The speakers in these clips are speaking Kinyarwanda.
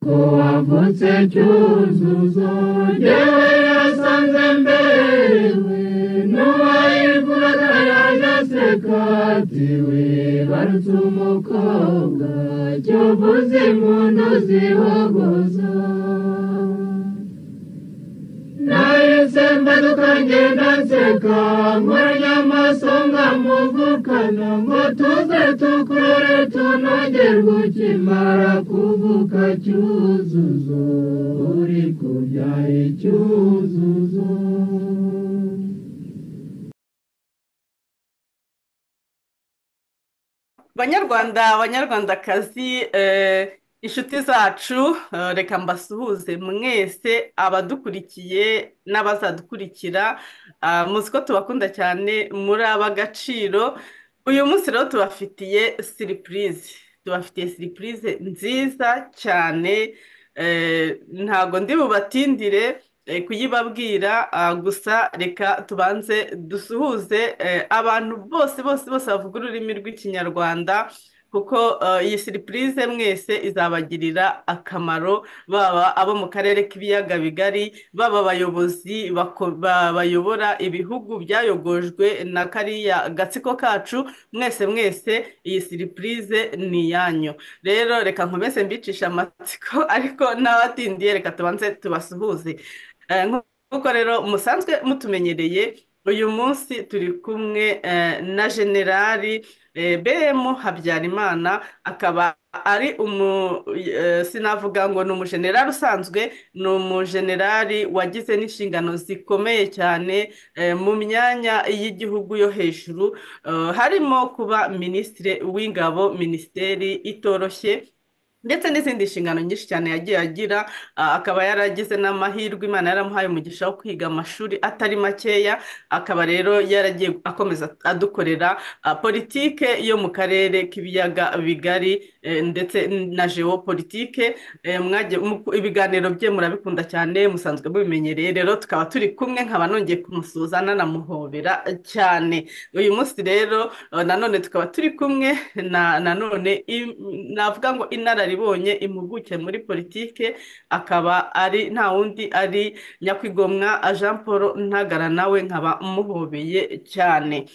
ko wavutse Cyuzuzo, jyewe yasanze mberewe, n'uwayivuraga yaje aseka ati wibarutse umukobwa, cyo uvuze impundu zihogoza. Nahise mbaduka ngenda nseka, nkoranya amaso nkamuvukana, ngo tuze tukurore tunogerwe ukimara kuvuka Cyuzuzo, uri kubyaye Cyuzuzo. Banyarwanda, banyarwandakazi, inshuti zacu, reka mbasuhuze mwese abadukurikiye n'abazadukurikira, muzi ko tubakunda cyane muri ab'agaciro. Uyu munsi rero tubafitiye siripurize nziza cyane, ntago ndi bubatindire kuyibabwira, gusa reka tubanze dusuhuze abantu bose bavuga ururimi rw'ikinyarwanda, kuko iyi siripurize mwese izabagirira akamaro, baba abo mu karere k'ibiyaga bigari, baba abayobozi bayobora ibihugu byayogojwe na kariya gatsiko kacu. Mwese iyi siripurize ni iyanyu. Rero reka nkomeze mbicisha amatsiko, ariko n'abatindiye reka tubanze tubasuhuze. Nk'uko rero musanzwe mutumenyereye, uyu munsi turi kumwe na Generali BM Habyarimana, akaba ari sinavuga ngo ni umujenerali usanzwe, ni umujenerali wagize n'inshingano zikomeye cyane mu myanya y'igihugu yo hejuru, harimo kuba minisitiri w'ingabo, minisiteri itoroshye, ndetse n'izindi nshingano nyinshi cyane yagiye agira. Akaba yaragize n'amahirwe, Imana yaramuhaye umugisha wo kwiga amashuri atari makeya, akaba rero yaragiye akomeza adukorera politike yo mu karere k'ibiyaga bigari, ndetse na geopolitike. Ibiganiro bye murabikunda cyane, musanzwe mubimenyereye. Rero tukaba turi kumwe, nkaba nongeye kumusuhuza nanamuhobera cyane. Uyu munsi rero nanone tukaba turi kumwe nanone navuga ngo inararibonye, impuguke muri politike, akaba ari nta wundi ari Nyakwigomwa Jean Paul Ntagara, nawe nkaba muhobeye cyane.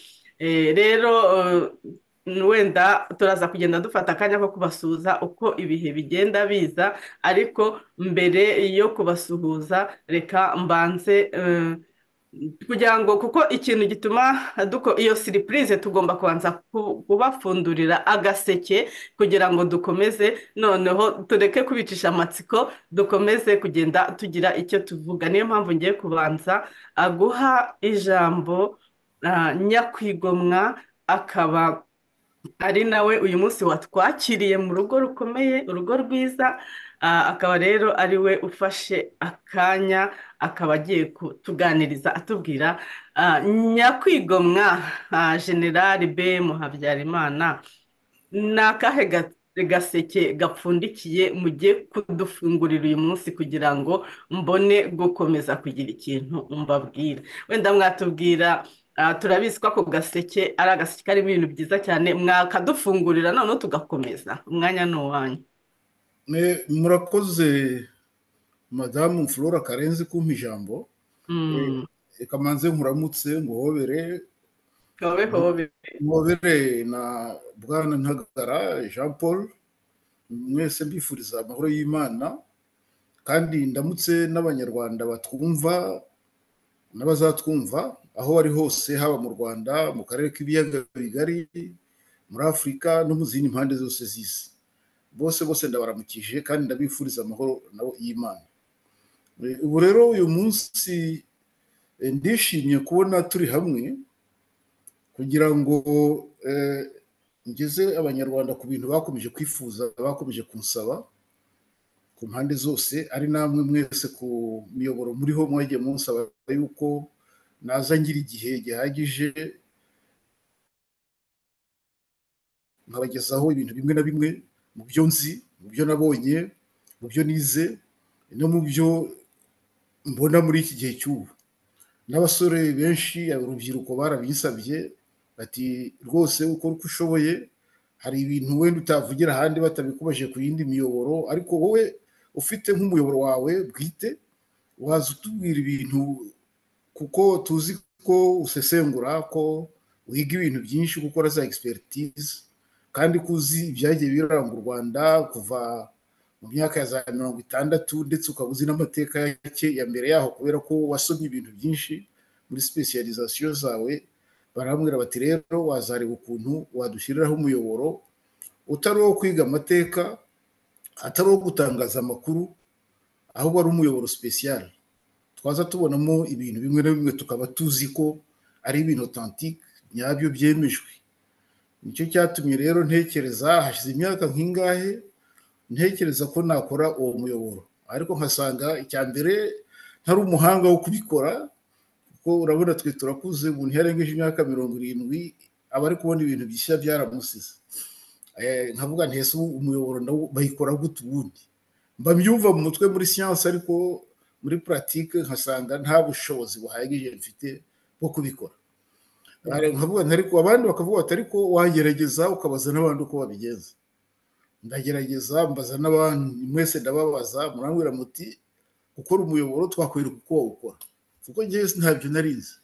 Rero wenda turaza kugenda dufata akanya ko kubasuhuza uko ibihe bigenda biza, ariko mbere yo kubasuhuza reka mbanze kugira ngo, kuko ikintu gituma iyo siripurize tugomba kubanza kubafundurira agaseke kugira ngo dukomeze, noneho tureke kubicisha amatsiko, dukomeze kugenda tugira icyo tuvuga. Niyo mpamvu ngiye kubanza guha ijambo Nyakwigomwa, akaba ari nawe uyu munsi watwakiriye mu rugo rukomeye, urugo rwiza. Akaba rero ari we ufashe akanya, akaba agiye kutuganiriza atubwira. Nyakwigomwa Generali BM Habyarimana, ni akahe gaseke gapfundikiye mugiye kudufungurira uyu munsi kugira ngo mbone gukomeza kugira ikintu mbabwira? Wenda mwatubwira, turabizi ko ako gaseke ari agaseke karimo ibintu byiza cyane, mwakadufungurira noneho tugakomeza. Umwanya ni uwanyu. Murakoze Madamu Flora Karenzi kumpa ijambo. Reka manze nkuramutse nguhobere na Bwana Ntagara Jean Paul, mwese mbifuriza amahoro y'Imana, kandi ndamutse n'abanyarwanda batwumva n'abazatwumva aho bari hose, haba mu Rwanda, mu karere k'ibiyaga bigari, muri Afurika no mu zindi mpande zose z'isi. Bose ndabaramukije kandi ndabifuriza amahoro y'Imana. Ubu rero uyu munsi ndishimye kubona turi hamwe kugira ngo ngeze abanyarwanda ku bintu bakomeje kwifuza, bakomeje kunsaba ku mpande zose, ari namwe mwese ku miyoboro muriho mwagiye munsaba yuko naza ngira igihe gihagije nkabagezaho ibintu bimwe na bimwe mu byo nzi, mu byo nabonye, mu byo nize, no mu byo mbona muri iki gihe cy'ubu. N'abasore benshi, urubyiruko barabinsabye bati rwose ukora uko ushoboye, hari ibintu wenda utavugira ahandi batabikubaje ku yindi miyoboro, ariko wowe ufite nk'umuyoboro wawe bwite waza utubwira ibintu kuko tuzi ko usesengura ko wiga ibintu byinshi gukora za expertise kandi kuzi ibyagiye biranga u Rwanda kuva mu myaka ya za 60 ndetse ukaba uzi n'amateka yake ya mbere yaho kubera ko wasomye ibintu byinshi muri specialisation zawe. Barambwira bati rero wazareba ukuntu wadushyiriraho umuyoboro utari uwo kwiga amateka, atari uwo gutangaza amakuru, ahubwo ari umuyoboro special twaza tubonamo ibintu bimwe na bimwe tukaba tuzi ko ari ibintu authentique nyabyo byemejwe. Nicyo cyatumye rero ntekereza hashize imyaka nk'ingahe ntekereza ko nakora uwo muyoboro, ariko nkasanga icya mbere ntari umuhanga wo kubikora kuko urabona twe turakuze, umuntu yarengeje imyaka 70 aba ari kubona ibintu bishya byaramusize. Nkavuga ntese umuyoboro bayikora gute ubundi, mba mbyumva mu mutwe muri science ariko muri pratique nkasanga nta bushobozi buhagije mfite bwo kubikora. Nkavuga ariko abandi bakavuga ati ariko wagerageza ukabaza n'abandi uko babigenza. Ndagerageza mbaza n'abandi, mwese ndababaza, murambwira muti gukora umuyoboro twakwereka uko wawukora kuko njyewe ntabyo narize.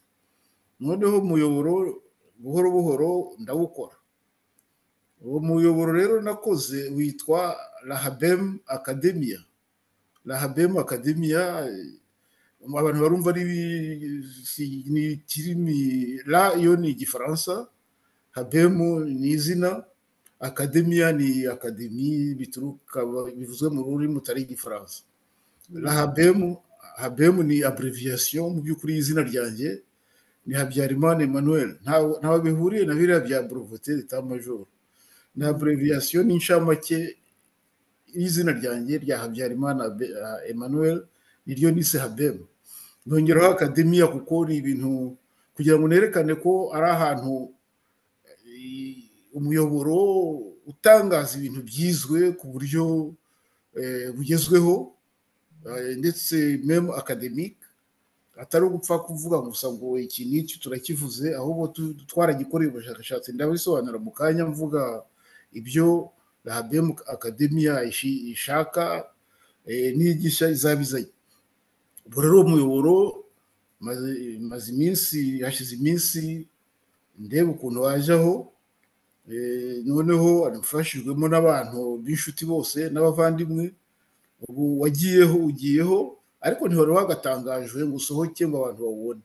Noneho umuyoboro buhoro buhoro ndawukora. Uwo muyoboro rero nakoze witwa Rahabem Academia. Rahabem Academia abantu barumva ari ni kirimi la yo ni igifaransa, Habem ni izina, Academia ni akademi bituruka bivuzwe mu rurimi mutari igifaransa. Habem ni abbreviation mu by'ukuri izina ryanjye ni Habyarimana Emmanuel, ntawe bihuriye na biriya bya breveté d'état major. Na abbreviation ni inshamake y'izina ryanjye rya Habyarimana Emmanuel, niryo nise Habem. Nongeraho Academia kuko ni ibintu kugira ngo nerekane ko ari ahantu umuyoboro utangaza ibintu byizwe ku buryo bugezweho ndetse meme academique, atari ugupfa kuvuga gusa ngo iki n'iki turakivuze, ahubwo twaragikoreye ubushakashatsi. Ndabisobanura mu kanya mvuga ibyo Rahabem Academia ishaka n'igisha izabizanye. Ubwo rero umuyoboro hashize iminsi ndeba ukuntu wajaho, noneho anafashijwemo n'abantu b'inshuti bose n'abavandimwe. Ubu ugiyeho ariko ntihora wagatangajwe ngo usohoke ngo abantu bawubone.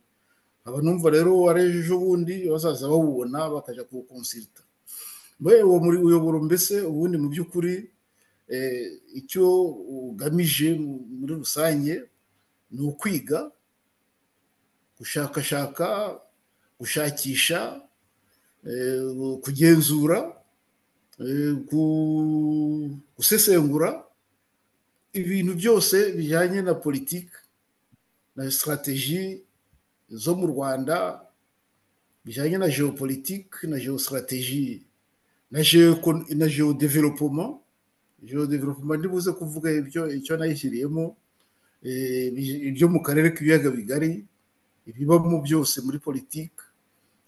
Aba numva rero warejo bundi bazaza bawubona bakaja kuwukonsulta. Uwo muri uyoboro mbese ubundi mu by'ukuri icyo ugamije muri rusange ni ukwiga, gushakashaka, gushakisha, kugenzura, gusesengura ibintu byose bijyanye na politiki na strategie zo mu Rwanda, bijyanye na geopolitique na geostrategie na geodevelopment. Geodevelopment ndibuze kuvuga icyo nayishyiriyemo, ibyo mu karere k'ibiyaga bigari, ibibamo byose muri politiki,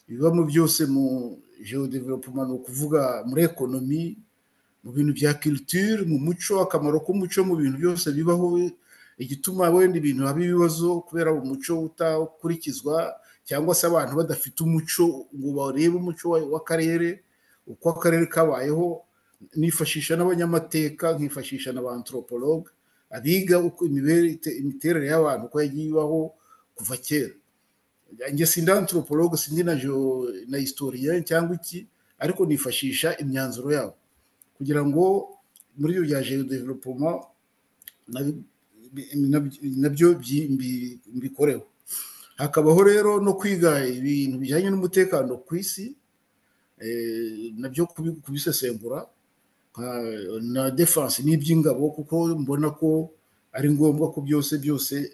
ibibamo byose mu geodevelopment, ni ukuvuga muri ekonomi, mu bintu bya culture, mu muco, akamaro k'umuco mu bintu byose bibaho, igituma wenda ibintu haba ibibazo kubera umuco utakurikizwa cyangwa se abantu badafite umuco ngo barebe umuco w'akarere uko akarere kabayeho. Nifashisha n'abanyamateka, nkifashisha n'abanthropologue abiga uko imiterere y'abantu uko yagiye ibaho kuva kera. Njye sindi anthropologue, sindi na historien cyangwa iki, ariko nifashisha imyanzuro yabo kugira ngo muri ibyo bya geodevelopment nabyo mbikoreho. Hakabaho rero no kwiga ibintu bijyanye n'umutekano ku isi, nabyo kubisesengura na defense n'iby'ingabo, kuko mbona ko ari ngombwa ko byose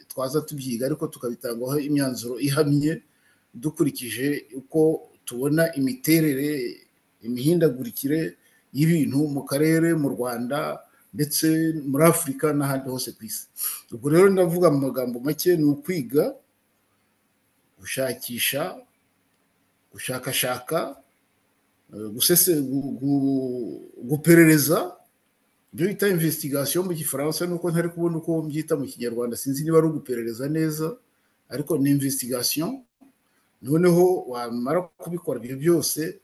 twaza tubyiga ariko tukabitangaho imyanzuro ihamye dukurikije uko tubona imiterere, imihindagurikire y'ibintu mu karere, mu Rwanda ndetse muri Afurika n'ahandi hose ku isi. Ubwo rero ndavuga mu magambo make ni ukwiga, gushakisha, gushakashaka, guperereza, ibyo bita investigation mu gifaransa nuko ntari kubona uko mbyita mu kinyarwanda, sinzi niba ari uguperereza neza, ariko ni investigation. Noneho wamara kubikora ibyo byose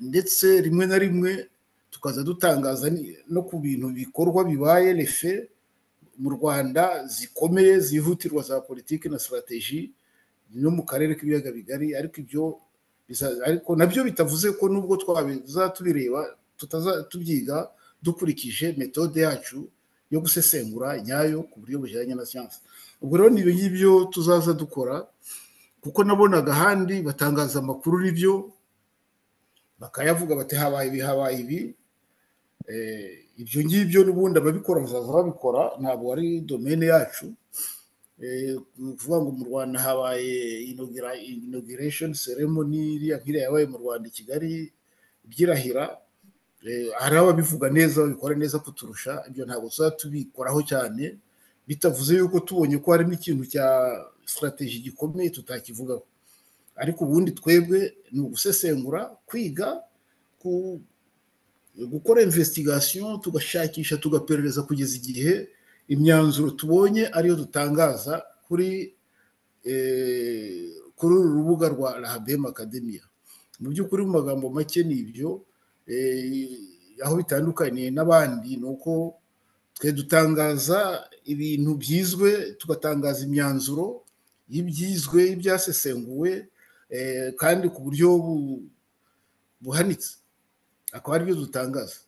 ndetse rimwe na rimwe tukaza dutangaza no ku bintu bikorwa bibaye refe mu Rwanda zikomeye zihutirwa za politiki na strategy no mu karere k'ibiyaga bigari. Ariko ibyo ariko nabyo bitavuze ko nubwo tubireba tutazatubyiga dukurikije metode yacu yo gusesengura nyayo ku buryo bujyanye na siyansi. Ubwo rero ni ibyo ngibyo tuzaza dukora, kuko nabonaga ahandi batangaza amakuru n'ibyo bakayavuga bati habaye ibi. Ibyo ngibyo n'ubundi ababikora bazaza babikora, ntabwo ari domene yacu. Kuvuga ngo mu Rwanda habaye inauguration ceremony nk'iriya yabaye mu Rwanda i Kigali ibyirahira, hari ababivuga neza babikora neza kuturusha. Ibyo ntabwo tuzaba tubikoraho cyane, bitavuze yuko tubonye ko harimo ikintu cya strategy gikomeye tutakivugaho. Ariko ubundi twebwe ni ugusesengura, kwiga, gukora investigation, tugashakisha, tugaperereza kugeza igihe imyanzuro tubonye ariyo dutangaza kuri uru rubuga rwa Rahabem Academia. Mu by'ukuri mu magambo make ni ibyo. Aho bitandukaniye n'abandi ni uko twe dutangaza ibintu byizwe, tugatangaza imyanzuro y'ibyizwe, ibyasesenguwe, kandi ku buryo buhanitse, akaba ari byo dutangaza.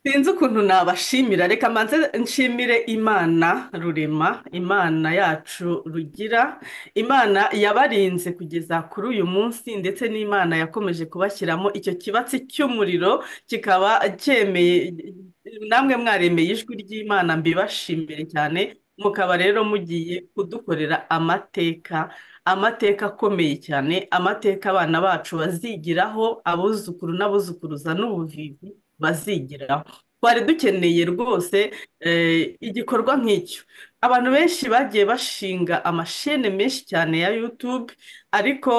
Sinzi ukuntu nabashimira. Reka mbanze nshimire Imana Rurema, Imana yacu rugira, Imana yabarinze kugeza kuri uyu munsi, ndetse n'Imana yakomeje kubashyiramo icyo kibatsi cy'umuriro kikaba cyemeye, namwe mwaremeye ijwi ry'Imana, mbibashimire cyane. Mukaba rero mugiye kudukorera amateka akomeye cyane, amateka abana bacu bazigiraho, abuzukuru n'abuzukuruza n'ubuvivi bazigiraho. Twari dukeneye rwose igikorwa nk'icyo. Abantu benshi bagiye bashinga amashene menshi cyane ya YouTube, ariko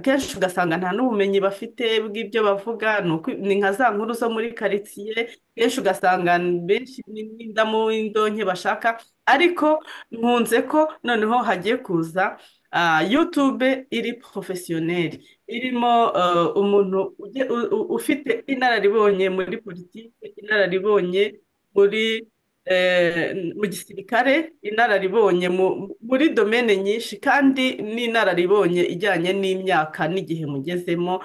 kenshi ugasanga nta n'ubumenyi bafite bw'ibyo bavuga. Ni nka za nkuru zo muri karitsiye, kenshi ugasanga benshi n'indamu indonke bashaka. Ariko nkunze ko noneho hagiye kuza YouTube iri profesiyoneri, irimo umuntu ufite inararibonye muri politiki, inararibonye mu gisirikare, inararibonye muri domene nyinshi, kandi n'inararibonye ijyanye n'imyaka n'igihe mugezemo.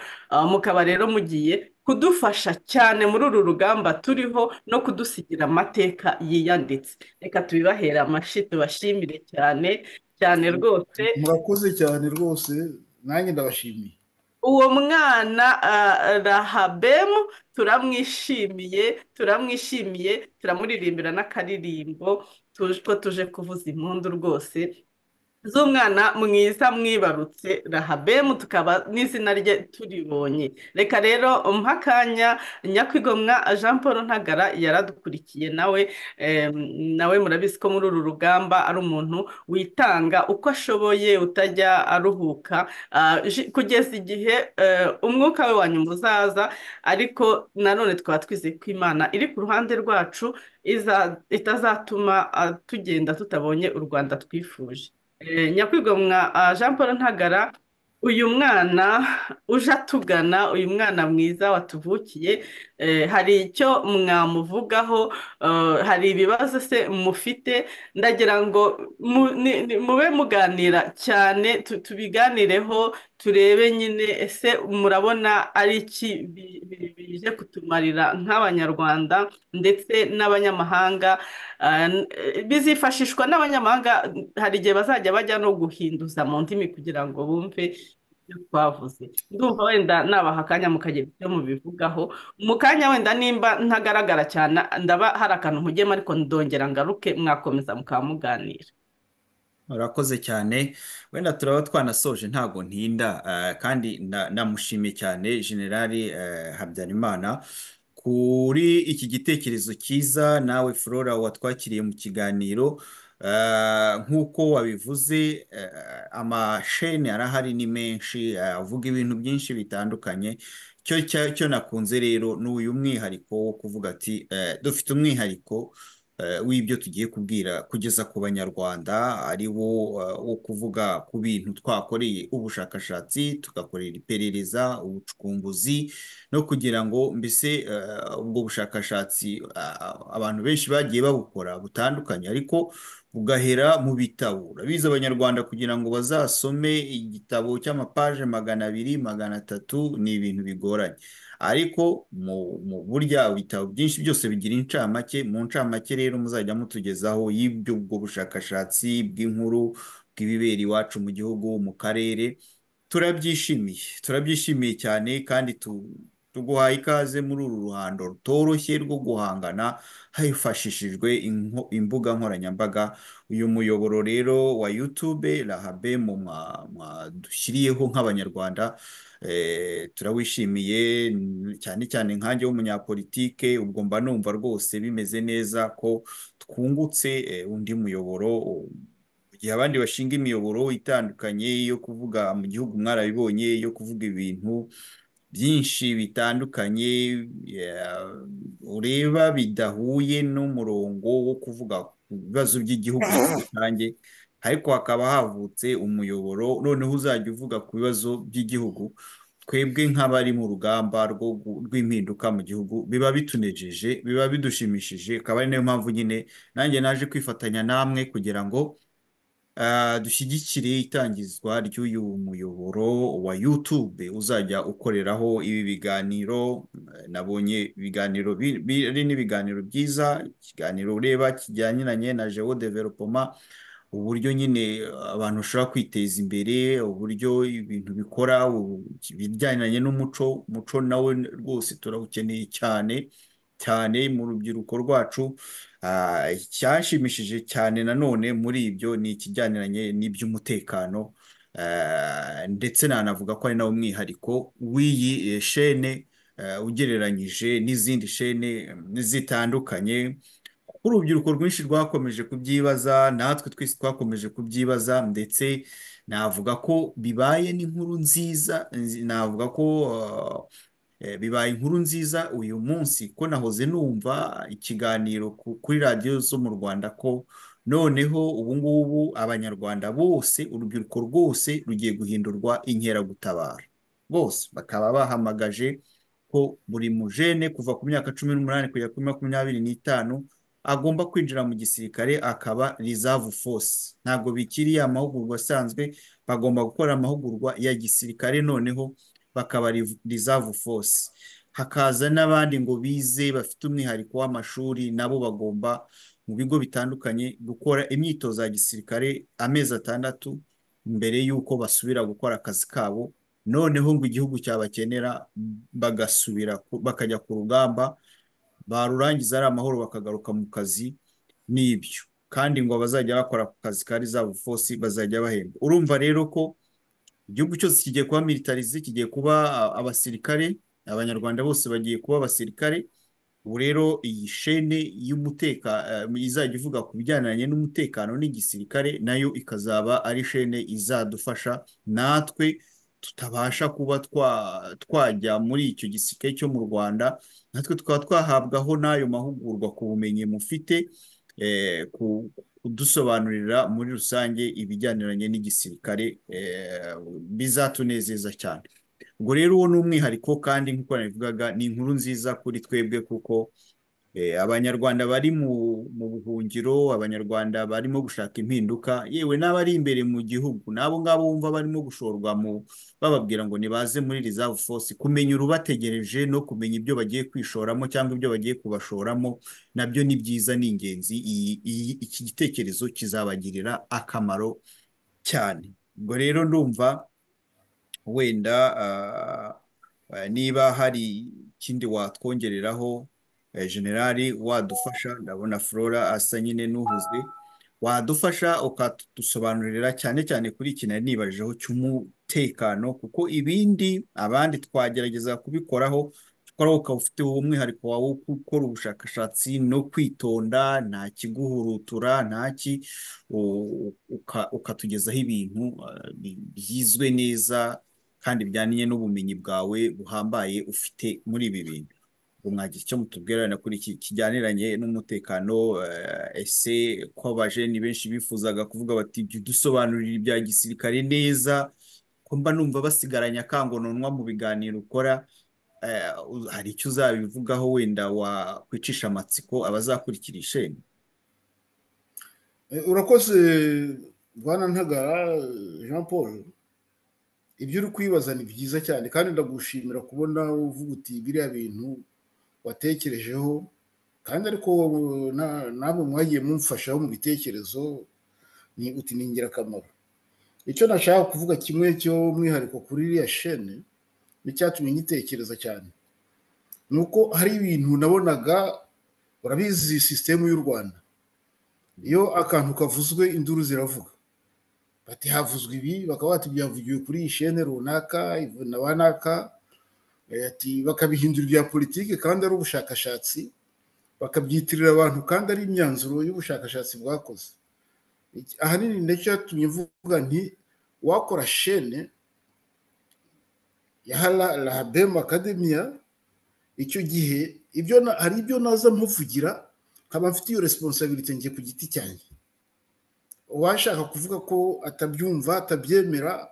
Mukaba rero mugiye kudufasha cyane muri uru rugamba turiho, no kudusigira amateka yiyanditse. Reka tubibahera amashyi, tubashimire cyane cyane rwose. Murakoze cyane rwose, nanjye ndabashimiye. Uwo mwana Rahabem turamwishimiye, turamuririmbira n'akaririmbo ko tuje kuvuza impundu rwose z'umwana mwiza mwibarutse Rahabem, tukaba n'izina rye turibonye. Reka rero mpakanya Nyakwigomwa Jean Paul Ntagara yaradukurikiye, nawe murabizi ko muri uru rugamba ari umuntu witanga uko ashoboye, utajya aruhuka kugeza igihe umwuka we wa nyuma uzaza. Ariko nanone twaba twizeye ko Imana iri ku ruhande rwacu, itazatuma tugenda tutabonye u Rwanda twifuje. Nyakwigomwa Jean Paul Ntagara, uyu mwana uje atugana, uyu mwana mwiza watuvukiye, hari icyo mwamuvugaho? Hari ibibazo se mufite? Ndagira ngo mube muganira cyane, tubiganireho, turebe nyine ese murabona ari iki bije kutumarira nk'Abanyarwanda ndetse n'abanyamahanga. Bizifashishwa n'abanyamahanga, hari igihe bazajya bajya no guhinduza mu ndimi kugira ngo bumve ibyo twavuze. Ndumva wenda nabaha akanya mukagira icyo mubivugaho mu kanya, wenda nimba ntagaragara cyane ndaba hari akantu nkugiyemo, ariko ndongera ngaruke, mwakomeza mukamuganira. Urakoze cyane. Wenda turaba twanasoje, ntago ntinda, kandi namushimiye cyane Generali Habyarimana kuri iki gitekerezo cyiza. Nawe Flora watwakiriye mu kiganiro, nk'uko wabivuze, amasheni arahari ni menshi, avuga ibintu byinshi bitandukanye. cyo nakunze rero ni uyu mwihariko wo kuvuga ati dufite umwihariko w'ibyo tugiye kubwira kugeza ku banyarwanda ari wo wo kuvuga ku bintu twakoreye ubushakashatsi tugakorera iperereza ubucukumbuzi no kugira ngo mbese ubwo bushakashatsi abantu benshi bagiye babukora butandukanye ariko bugahera mu bitabo urabizi abanyarwanda kugira ngo bazasome igitabo cy'amapaje 200 300 ni ibintu bigoranye ariko mu burya ibitabo byinshi byose bigira incamake mu ncamake rero muzajya mutugezaho y'ibyo ubwo bushakashatsi bw'inkuru bw'ibibera iwacu mu gihugu mu karere turabyishimiye cyane kandi tuguhaye ikaze muri uru ruhando rutoroshye rwo guhangana hifashishijwe imbuga nkoranyambaga uyu muyoboro rero wa YouTube Rahabe dushyiriyeho nk'abanyarwanda turawishimiye cyane cyane nkanjye w'umunyapolitike ubwo mba numva rwose bimeze neza ko twungutse undi muyoboro mu gihe abandi bashinga imiyoboro itandukanye yo kuvuga mu gihugu mwarabibonye yo kuvuga ibintu byinshi bitandukanye ureba bidahuye n'umurongo wo kuvuga ku bibazo by'igihugu muri rusange ariko hakaba havutse umuyoboro noneho uzajya uvuga ku bibazo by'igihugu twebwe nk'abari mu rugamba rw'impinduka mu gihugu biba bitunejeje biba bidushimishije akaba ari nayo mpamvu nyine nanjye naje kwifatanya namwe kugira ngo dushyigikire itangizwa ry'uyu muyoboro wa YouTube uzajya ukoreraho ibi biganiro nabonye ibiganiro biri n'ibiganiro byiza ikiganiro ureba kijyaniranye na geodevelopment uburyo nyine abantu bashobora kwiteza imbere uburyo ibintu bikora ibijyaniranye umuco nawe rwose turawukeneye cyane cyane mu rubyiruko rwacu icyashimishije cyane nanone muri ibyo ni ikijyaniranye n'iby'umutekano ndetse nanavuga ko ari nawo mwihariko w'iyi shene ugereranyije n'izindi shene zitandukanye urubyiruko rwinshi rwakomeje kubyibaza natwe twese twakomeje kubyibaza ndetse navuga ko bibaye n'inkuru nziza navuga ko bibaye inkuru nziza uyu munsi ko nahoze numva ikiganiro kuri radiyo zo mu Rwanda ko noneho ubu ngubu abanyarwanda bose urubyiruko rwose rugiye guhindurwa inkeragutabara bose bakaba bahamagaje ko buri mujene kuva ku myaka 18 kugera kuri 25 agomba kwinjira mu gisirikare akaba reserve force ntabwo bikiriye amahugurwa asanzwe bagomba gukora amahugurwa ya gisirikare noneho bakaba reserve force hakaza n'abandi ngo bize bafite umwihariko w'amashuri nabo bagomba mu bigo bitandukanye gukora imyitozo ya gisirikare amezi 6 mbere y'uko basubira gukora akazi kabo noneho ngo igihugu cyabakenera bagasubira bakajya ku rugamba barurangiza ari amahoro bakagaruka mu kazi n'ibyo kandi ngo bazajya bakora ku kazi ka reserve force bazajya bahemba urumva rero ko igihugu cyose kigiye kuba militarize kigiye kuba abasirikare abanyarwanda bose bagiye kuba abasirikare ubu rero iyi shene y'umutekano izajya ivuga ku bijyaniranye n'umutekano n'igisirikare nayo ikazaba ari shene izadufasha natwe tutabasha kuba twajya muri icyo gisirikare cyo mu Rwanda natwe tukaba twahabwaho n'ayo mahugurwa ku bumenyi mufite kudusobanurira muri rusange ibijyaniranye n'igisirikare bizatunezeza cyane ubwo rero uwo ni umwihariko kandi nk'uko nabivugaga ni inkuru nziza kuri twebwe kuko abanyarwanda bari mu buhungiro abanyarwanda barimo gushaka impinduka yewe n'abari imbere mu gihugu nabo ngabo bumva barimo gushorwa bababwira ngo nibaze muri reserve force kumenya urubategereje no kumenya ibyo bagiye kwishoramo cyangwa ibyo bagiye kubashoramo nabyo ni byiza ni ingenzi iki gitekerezo kizabagirira akamaro cyane ubwo rero ndumva wenda niba hari ikindi watwongereraho generali wadufasha ndabona Flora asa nyine n'uhuzwe wadufasha ukadusobanurira cyane cyane kuri iki nari nibajeho cy'umutekano kuko ibindi abandi twagerageza kubikoraho ukaba ufite umwihariko wawe wo gukora ubushakashatsi no kwitonda nta kiguhurutura ukatugezaho ibintu byizwe neza kandi bijyanye n'ubumenyi bwawe buhambaye ufite muri ibi bintu. Ubu mwagira icyo mutubwira na kuri iki kijyaniranye n'umutekano, ese ko abajeni benshi bifuzaga kuvuga bati jya udusobanurira ibya gisirikare neza, ko mba numva basigaranye akangononwa mu biganiro ukora, hari icyo uzabivugaho wenda wakwicisha amatsiko abazakurikira isheni? urakoze bwana Ntagara Jean Paul, ibyo uri kwibaza ni byiza cyane kandi ndagushimira kubona uvuga uti biriya bintu watekerejeho, kandi ariko namwe mwagiye mumfashaho mu bitekerezo, ni uti ni ingirakamaro. Icyo nashaka kuvuga kimwe cyo mwihariko kuri iriya shene n'icyatumye ngitekereza cyane, ni uko hari ibintu nabonaga, urabizi sisitemu y'u Rwanda, iyo akantu kavuzwe induru ziravuga, bati havuzwe ibi, bakaba bati byavugiwe kuri iyi shene runaka na banaka, ati bakabihindura ibya politiki kandi ari ubushakashatsi, bakabyitirira abantu kandi ari imyanzuro y'ubushakashatsi bwakoze. Ahanini nicyo yatumye mvuga nti wakora shene ya Lahabem Academia, icyo gihe hari ibyo naza mpuvugira nkaba mfite iyo responsibility njye ku giti cyanjye. Uwashaka kuvuga ko atabyumva atabyemera,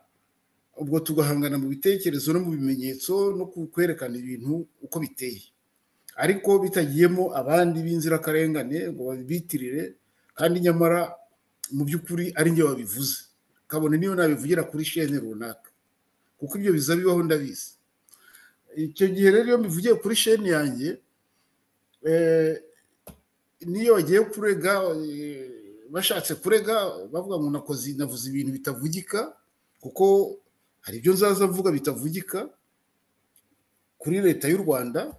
ubwo tugahangana mu bitekerezo no mu bimenyetso no kwerekana ibintu uko biteye, ariko bitagiyemo abandi b'inzirakarengane ngo babitirire, kandi nyamara mu by'ukuri ari njye wabivuze, kabone niyo nabivugira kuri shene runaka, kuko ibyo biza bibaho ndabizi. Icyo gihe rero iyo mbivugiye kuri shene yanjye, niyo bagiye kurega, bashatse kurega bavuga ngo navuze ibintu bitavugika, kuko hari ibyo nzaza mvuga bitavugika kuri leta y'u Rwanda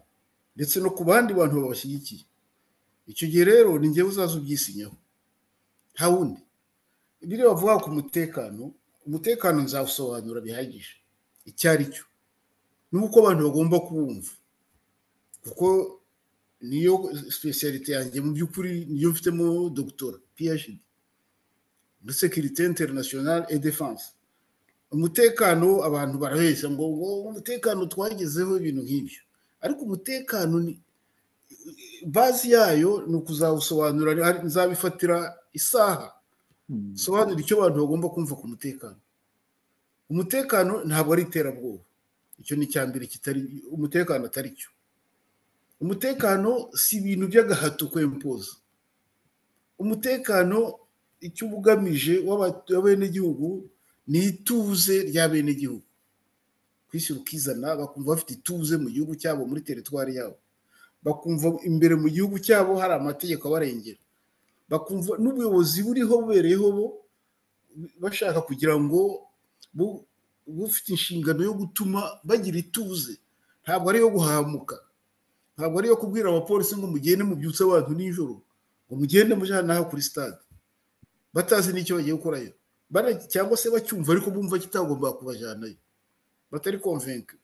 ndetse no ku bandi bantu babashyigikiye. Icyo gihe rero ni njyewe uzaza ubyisinyaho, nta wundi. Ibyo bavuga ku umutekano nzawusobanura bihagije icyo ari cyo, n'uko abantu bagomba kuwumva, kuko niyo specialite yanjye mu by'ukuri, niyo mfitemo doctora PhD muri sécurité internationale et défense. Umutekano abantu barahesha ngo umutekano twagezeho ibintu nk'ibyo, ariko umutekano ni bazi yayo, ni ukuzawusobanura, nzabifatira isaha sobanura icyo abantu bagomba kumva ku mutekano. Umutekano ntabwo ari iterabwoba, icyo ni cyambere kitari umutekano atari cyo. Umutekano si ibintu by'agahato kwempoza. Umutekano icyo ubugamije w'abenegihugu ni ituze rya benegihugu, kwishyira ukizana, bakumva bafite ituze mu gihugu cyabo, muri teritwari yabo, bakumva imbere mu gihugu cyabo hari amategeko abarengera, bakumva n'ubuyobozi buriho bubereyeho bo bashaka kugira ngo bufite inshingano yo gutuma bagira ituze, ntabwo ari iyo guhamuka, ntabwo ari iyo kubwira abapolisi ngo mugende mubyutse abantu nijoro, ngo mugende mujyana naho kuri stade, batazi n'icyo bagiye gukorayo, cyangwa se bacyumva ariko bumva kitagomba kubajyanayo, batari convaincre.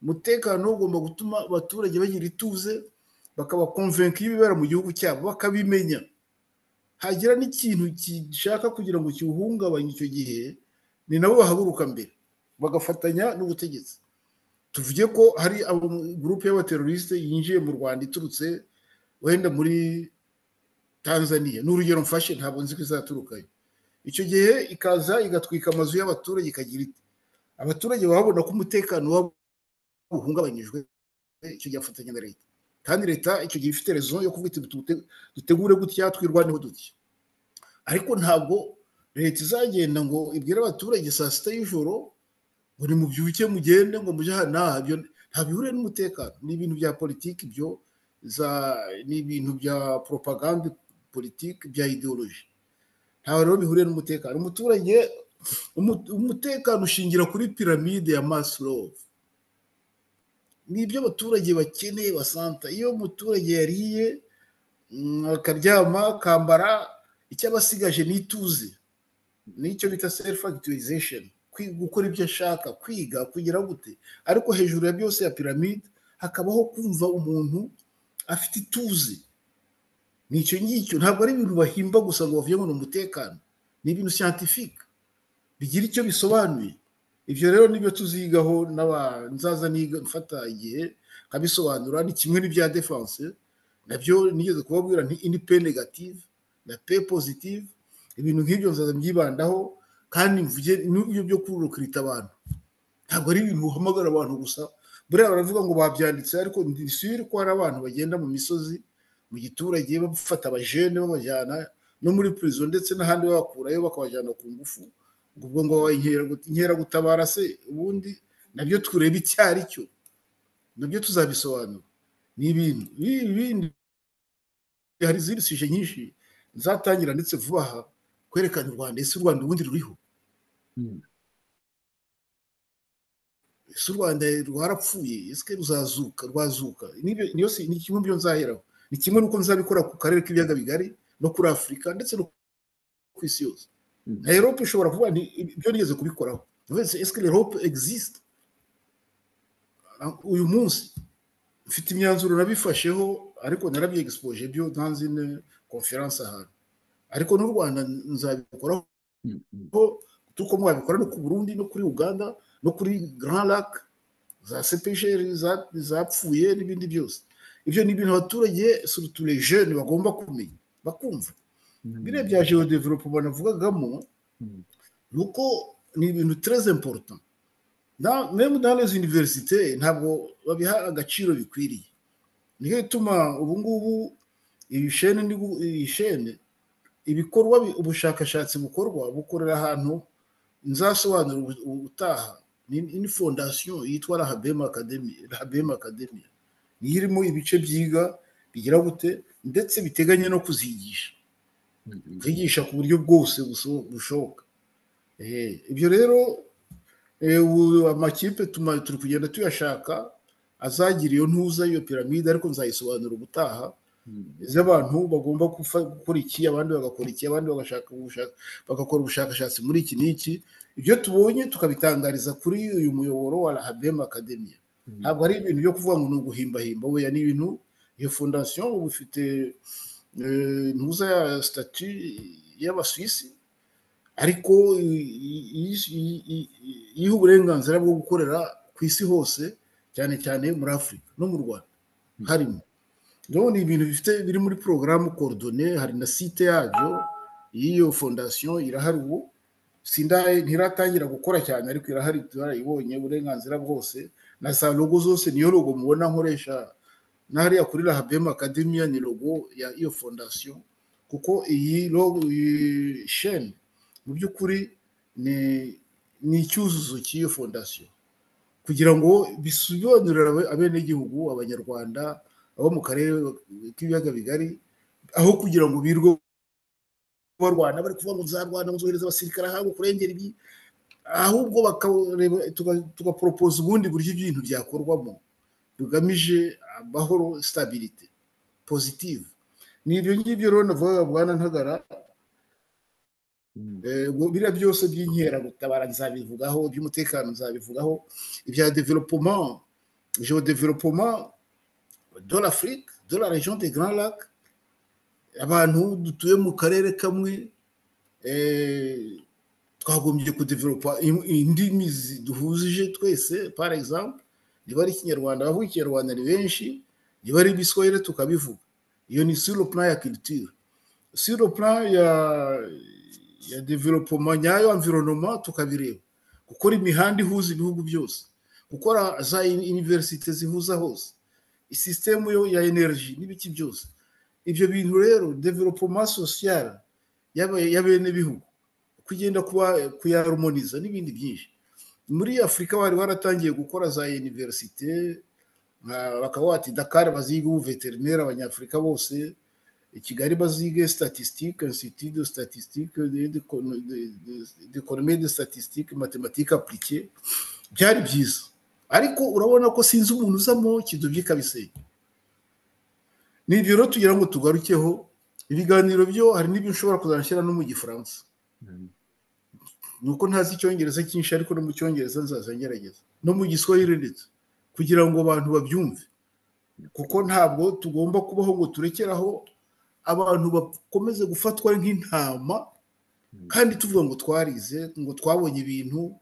Umutekano ugomba gutuma abaturage bagira ituze, bakaba convaincre y'ibibera mu gihugu cyabo, bakabimenya. Hagira n'ikintu gishaka kugira ngo kiwuhungabanye, icyo gihe ni nabo bahaguruka mbere bagafatanya n'ubutegetsi. Tuvuge ko hari groupe y'abateroriste yinjiye mu Rwanda iturutse wenda muri Tanzania, n'urugero mfashe, ntabwo nzi ko izaturukayo. Icyo gihe ikaza igatwika amazu y'abaturage, ikagira iti abaturage babona ko umutekano wabo uhungabanyijwe, icyo gihe afatanya na leta, kandi leta icyo gihe ifite raison yo kuvuga iti dutegure gutya, twirwaneho dutya. Ariko ntabwo leta izagenda ngo ibwire abaturage saa sita y'ijoro ngo nimubyuke mugende ngo mujye aha, nta bihure n'umutekano. Ni ibintu bya politiki, ibyo ni ibintu bya propagande politiki, bya ideology, ntawe rero bihuriye n'umutekano. Umutekano ushingira kuri piramide ya Maslow, ni ibyo abaturage bakeneye basanta. Iyo umuturage yariye akaryama akambara, icyo aba asigaje ni ituze, nicyo bita self actualization, gukora ibyo ashaka, kwiga, kugira gute. Ariko hejuru ya byose ya piramide hakabaho kumva umuntu afite ituze. Nicyo ngicyo, ntabwo ari ibintu bahimba gusa ngo bavuye ngo ni umutekano, ni ibintu scientifique bigira icyo bisobanuye. ibyo rero nibyo tuzigaho nzaza niga mfata igihe nkabisobanura. Ni kimwe n'ibya defense nabyo nigeze kubabwira nti ini pe negative na pe positive, ibintu nk'ibyo nzaza mbyibandaho, kandi mvuge n'ibyo byo kurukirita abantu ntabwo ari ibintu uhamagara abantu gusa. Buriya baravuga ngo babyanditse, ariko ndisubire ko hari abantu bagenda mu misozi mu giturage bafata abajene babajyana no muri prison ndetse n'ahandi babakurayo bakabajyana ku ngufu. Ubwo ngo inkeragutabara se ubundi nabyo tureba icyo ari cyo, nabyo tuzabisobanura. Ni ibindi hari izindi sije nyinshi nzatangira ndetse vuba aha kwerekana u Rwanda. Ese u Rwanda ubundi ruriho? Ese u Rwanda rwarapfuye? Ese rwazuka? Ni kimwe byo nzaheraho. Ni kimwe nuko nzabikora ku karere k'ibiyaga bigari no kuri Afurika ndetse no ku isi yose. Na Europe ishobora kuba ibyo nigeze kubikoraho. Ese l'Europe existe? Uyu munsi mfite imyanzuro nabifasheho, ariko narabye exposé byo ntanzi ne conference ahantu. Ariko n'u Rwanda nzabikoraho tuko mwabikora no ku Burundi no kuri Uganda no kuri Grand Lac za CPGL zapfuye n'ibindi byose. Ibyo ni ibintu abaturage surtout les jeunes bagomba kumenya bakumva. Bire bya géodeveloppement navugagamo nuko ni ibintu très important. Même dans les universités ntabwo babiha agaciro bikwiriye. Niyo ituma ubu ngubu iyi shene ibikorwa ubushakashatsi bukorera ahantu nzasobanura utaha. Ni fondation yitwa Rahabem Academy. Irimo ibice byiga bigira gute ndetse biteganye no kuzigisha ku buryo bwose bushoboka. Ibyo rero amakipe turi kugenda tuyashaka azagira iyo ntuza iyo piramide, ariko nzayisobanura ubutaha. Abantu bagomba gukora iki, abandi bagakora iki, abandi bagakora ubushakashatsi muri iki n'iki. Ibyo tubonye tukabitangariza kuri uyu muyoboro wa Rahabem Academy. Ntabwo ari ibintu byo kuvuga ngo ni uguhimbahimba, oya, ni ibintu iyo fondation ubu ifite ntuza ya statut y'Abasuwisi, ariko yiha uburenganzira bwo gukorera ku isi hose, cyane cyane muri Afurika no mu Rwanda harimo. Rero ni ibintu biri muri porogaramu coordonnée, hari na site yabyo y'iyo fondation irahari ubu. Ntiratangira gukora cyane, ariko irahari, turayibonye uburenganzira bwose na za logo zose. Niyo logo mubona nkoresha nahariya kuri Rahabem Academy, ni logo ya iyo fondation, kuko iyi logo chaîne mu by'ukuri ni icyuzuzo cy'iyo fondation, kugira ngo bisobanurire abenegihugu, abanyarwanda, abo mu karere k'ibiyaga bigari, aho kugira ngo birwo Rwanda bari kuvuga ngo nzarwana muzohereza abasirikare ahantu kurengera ibi, ahubwo tugapropose ubundi buryo ibintu byakorwamo bugamije amahoro, stabilité positive. Ni ibyo ngibyo rero navuga Bwana Ntagara. Biriya byose by'inkeragutabara nzabivugaho, by'umutekano nzabivugaho, ibya développement, géodéveloppement de l'Afrique, de la région des Grands Lacs, abantu dutuye mu karere kamwe twagombye kudevelopa indimi duhuje twese. Par exemple, niba ari Ikinyarwanda, abavuga Ikinyarwanda ni benshi, niba ari Igiswahili tukabivuga. Iyo ni sur le plan ya culture. Sur le plan ya développement nyayo, environnement tukabireba, gukora imihanda ihuza ibihugu byose, gukora za université zihuza hose, isysteme ya energy n'ibiki byose. Ibyo bintu rero développement social y'abene bihugu, kugenda kuyarumoniza n'ibindi byinshi. Muri Afurika bari baratangiye gukora za université, bakaba bati Dakar baziga ubuveterineri abanyafurika bose, i Kigali bazige statistique, institut de statistique, d'économie de statistique, mathématiques appliquées. Byari byiza, ariko urabona ko sinzi umuntu uzamo kidubye kabiseye. Ni ibyo rero tugira ngo tugarukeho. Ibiganiro byo hari n'ibyo ushobora kuzanashyira no mu Gifaransa, nuko ntazi Icyongereza cyinshi, ariko no mu Cyongereza nzazangerageza, no mu Giswahili ndetse, kugira ngo abantu babyumve, kuko ntabwo tugomba kubaho ngo turekeraho abantu bakomeze gufatwa nk'intama, kandi tuvuga ngo twarize, ngo twabonye ibintu,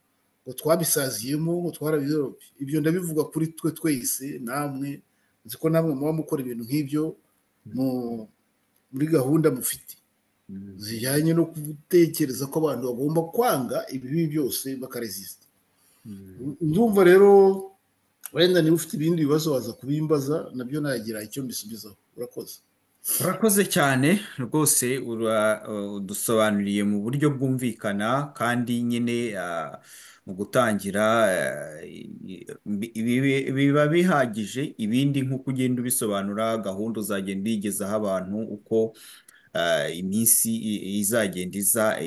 ngo twabisaziyemo ngo twarabizoropye. Ibyo ndabivuga kuri twe twese, namwe nzi ko namwe muba mukora ibintu nk'ibyo muri gahunda mufite zijyanye no gutekereza ko abantu bagomba kwanga ibibi byose bakaresista. Ndumva rero wenda niba ufite ibindi bibazo waza kubimbaza, nabyo nagira icyo mbisubizaho. Urakoze. urakoze cyane rwose, udusobanuriye mu buryo bwumvikana, kandi nyine mu gutangira biba bihagije. Ibindi nk'uko ugenda ubisobanura, gahunda uzagenda uyigezaho abantu uko iminsi izagenda iza.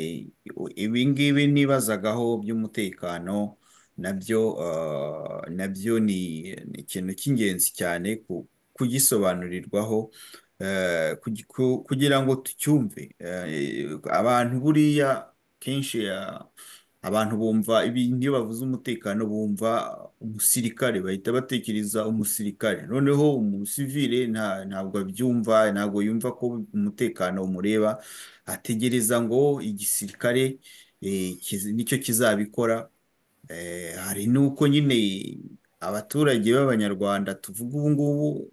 Ibi ngibi nibazagaho by'umutekano nabyo ni ikintu cy'ingenzi cyane kugisobanurirwaho, kugira ngo tucyumve. Abantu buriya kenshi abantu bumva ibintu, iyo bavuze umutekano bumva umusirikare, bahita batekereza umusirikare. Noneho umusivile ntabwo abyumva, ntabwo yumva ko umutekano umureba, ategereza ngo igisirikare nicyo kizabikora. Hari n'uko nyine abaturage b'abanyarwanda tuvuga ubu ngubu,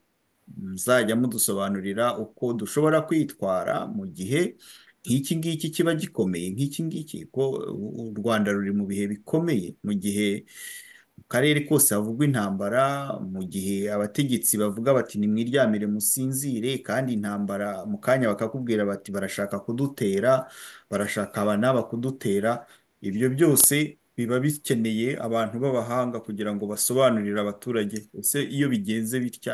muzajya mudusobanurira uko dushobora kwitwara mu gihe nk'iki ngiki kiba gikomeye nk'iki ngiki, ko u Rwanda ruri mu bihe bikomeye, mu gihe mu karere kose havugwa intambara, mu gihe abategetsi bavuga bati nimwiryamire musinzire, kandi intambara mu kanya bakakubwira bati barashaka kudutera, barashaka aba n'aba kudutera. Ibyo byose biba bikeneye abantu b'abahanga kugira ngo basobanurire abaturage, ese iyo bigenze bitya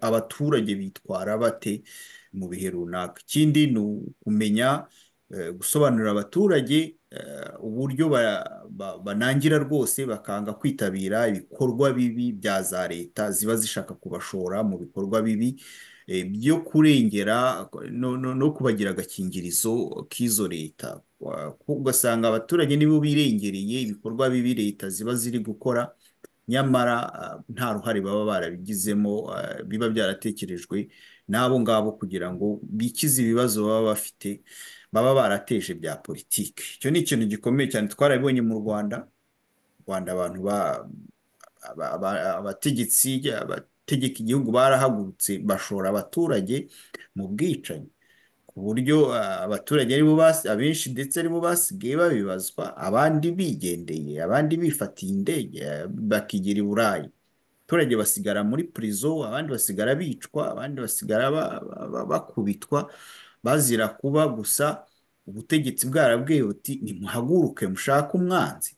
abaturage bitwara bate mu bihe runaka. Ikindi ni ukumenya gusobanurira abaturage uburyo banangira rwose bakanga kwitabira ibikorwa bibi bya za leta ziba zishaka kubashora mu bikorwa bibi byo kurengera no kubagira agakingirizo k'izo leta. Ugasanga abaturage nibo birengereye ibikorwa bibi leta ziba ziri gukora, nyamara nta ruhare baba barabigizemo, biba byaratekerejwe n'abo ngabo kugira ngo bikize ibibazo baba bafite, baba barateje bya politiki. Icyo ni ikintu gikomeye cyane twarabibonye mu Rwanda. Abantu abategeka igihugu barahagurutse bashora abaturage mu bwicanyi, ku buryo abaturage abenshi ndetse aribo basigaye babibazwa, abandi bigendeye, abandi bifatiye indege bakigira i Burayi. Abaturage basigara muri prison, abandi basigara bicwa, abandi basigara bakubitwa bazira kuba gusa ubutegetsi bwarabwiye buti nimuhaguruke mushake umwanzi.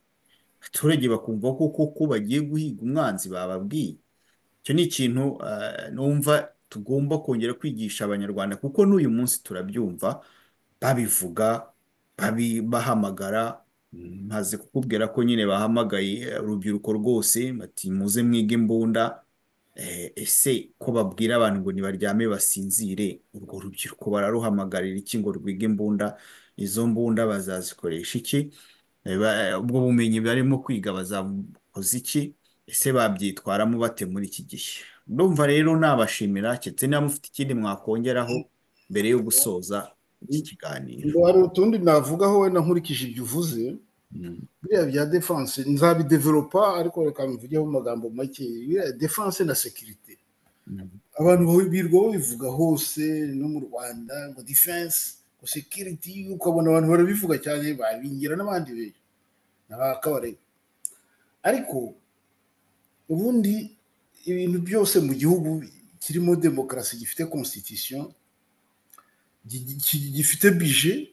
Abaturage bakumva ko bagiye guhiga umwanzi bababwiye. Icyo ni ikintu numva tugomba kongera kwigisha abanyarwanda, kuko n'uyu munsi turabyumva babivuga, bahamagara. Maze kukubwira ko nyine bahamagaye urubyiruko rwose bati muze mwige imbunda. Ese ko babwira abantu ngo nibaryame basinzire, urwo rubyiruko bararuhamagarira iki ngo rwige imbunda? Izo mbunda bazazikoresha iki? Ubwo bumenyi barimo kwiga bazakoze iki? Ese babyitwaramo bate muri iki gihe? Ndumva rero nabashimira, ndetse niba mufite ikindi mwakongeraho mbere yo gusoza iki kiganiro. Hari utundi navugaho wenda nkurikije ibyo uvuze. Biriya bya defense nzabidevelopa, ariko reka mvugeho mu magambo make. Biriya defense na security abantu birwa babivuga hose no mu Rwanda, ngo defense ngo security, ukabona abantu barabivuga cyane, babingira n'abandi benshi n'abakabareba. Ariko ubundi ibintu byose mu gihugu kirimo demokarasi, gifite constitution, gifite budget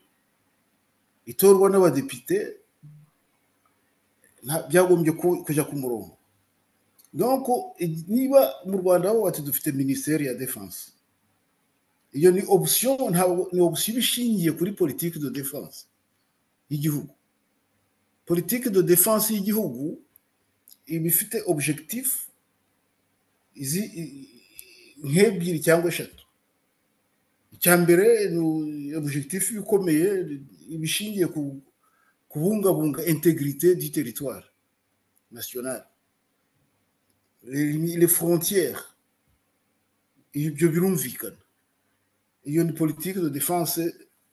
itorwa n'abadepite, byagombye kujya ku murongo. Donc niba mu Rwanda aho bati dufite ministeri ya defense, iyo ni option, ntabwo ni option ishingiye kuri politique de defense y'igihugu. Politique de defense y'igihugu iba ifite objectif nk'ebyiri cyangwa eshatu. Icya mbere ni objectif ikomeye ibishingiye kubungabunga intégrité du territoire national, les frontières. Ibyo birumvikana, iyo ni politique de defense,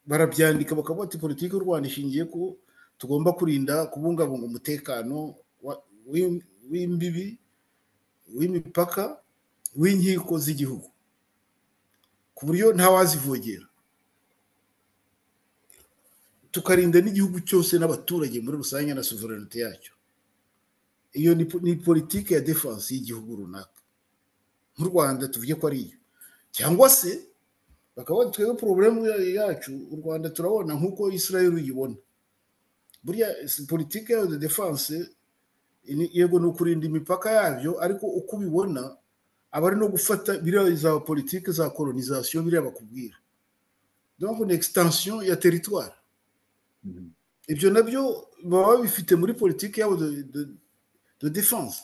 barabyandika bakavuga ati politique y'u Rwanda ishingiye ku tugomba kurinda kubungabunga umutekano w'imbibi, w'imipaka, w'inkiko z'igihugu ku buryo ntawazivogera, tukarinda n'igihugu cyose n'abaturage muri rusange na sovereignty yacyo. Iyo ni politike ya defense y'igihugu runaka. Mu Rwanda tuvuge ko ari iyo, cyangwa se bakaba twebwe problème yacu u Rwanda turabona nk'uko Israel uyibona. Buriya politike ya defense yego ni ukurinda imipaka yabyo, ariko uko ubibona aba ari no gufata biriya za politike za colonisation biriya bakubwira, donc une extension ya territoire. Ibyo nabyo baba bifite muri politike yabo de défense.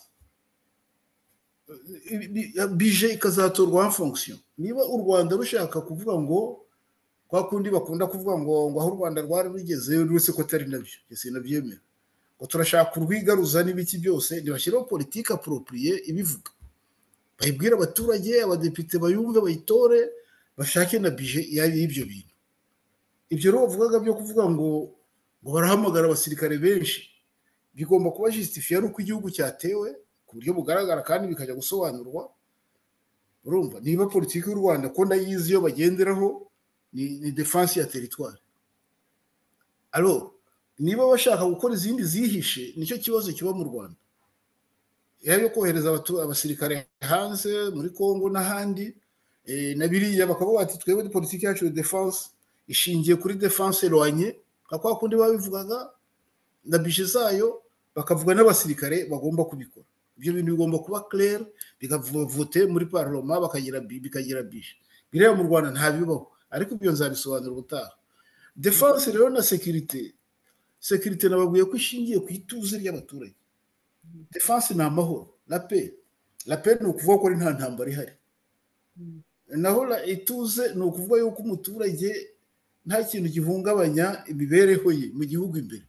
Budget ikazatorwa en fonction. Niba u Rwanda rushaka kuvuga ngo kwa kundi bakunda kuvuga ngo aho u Rwanda rwari rugeze uretse ko atari nabyo, ese nabyemera ngo turashaka kurwigaruza n'ibiki byose, ntibashyiraho politike appropriée ibivuga, bayibwira abaturage, abadepite bayumve, bayitore, bashake na budget y'ibyo bintu. Ibyo rero bavugaga byo kuvuga ngo barahamagara abasirikare benshi, bigomba kuba justifié ari uko igihugu cyatewe ku buryo bugaragara kandi bikajya gusobanurwa. Urumva niba politiki y'u Rwanda ko ndayizi iyo bagenderaho ni defense ya territoire, alors niba bashaka gukora izindi zihishe, nicyo kibazo kiba mu Rwanda, yayo kohereza abasirikare hanze muri Kongo n'ahandi, na biriya bakavuga ati twebwe politiki yacu de defense ishingiye kuri defense éloignée, kwa kundi babivugaga na budget zayo, bakavuga n'abasirikare bagomba kubikora. Ibyo bintu bigomba kuba clair, bikavote muri parlement, bikagira budget. Biriya mu Rwanda nta bibaho, ariko ibyo nzabisobanura ubutaha. Defense rero na sécurité nababwiye ko ishingiye ku ituze ry'abaturage. Defense ni amahoro, la paix ni ukuvuga ko ari nta ntambara ihari, naho ituze ni ukuvuga yuko umuturage nta kintu gihungabanya imibereho ye mu gihugu imbere.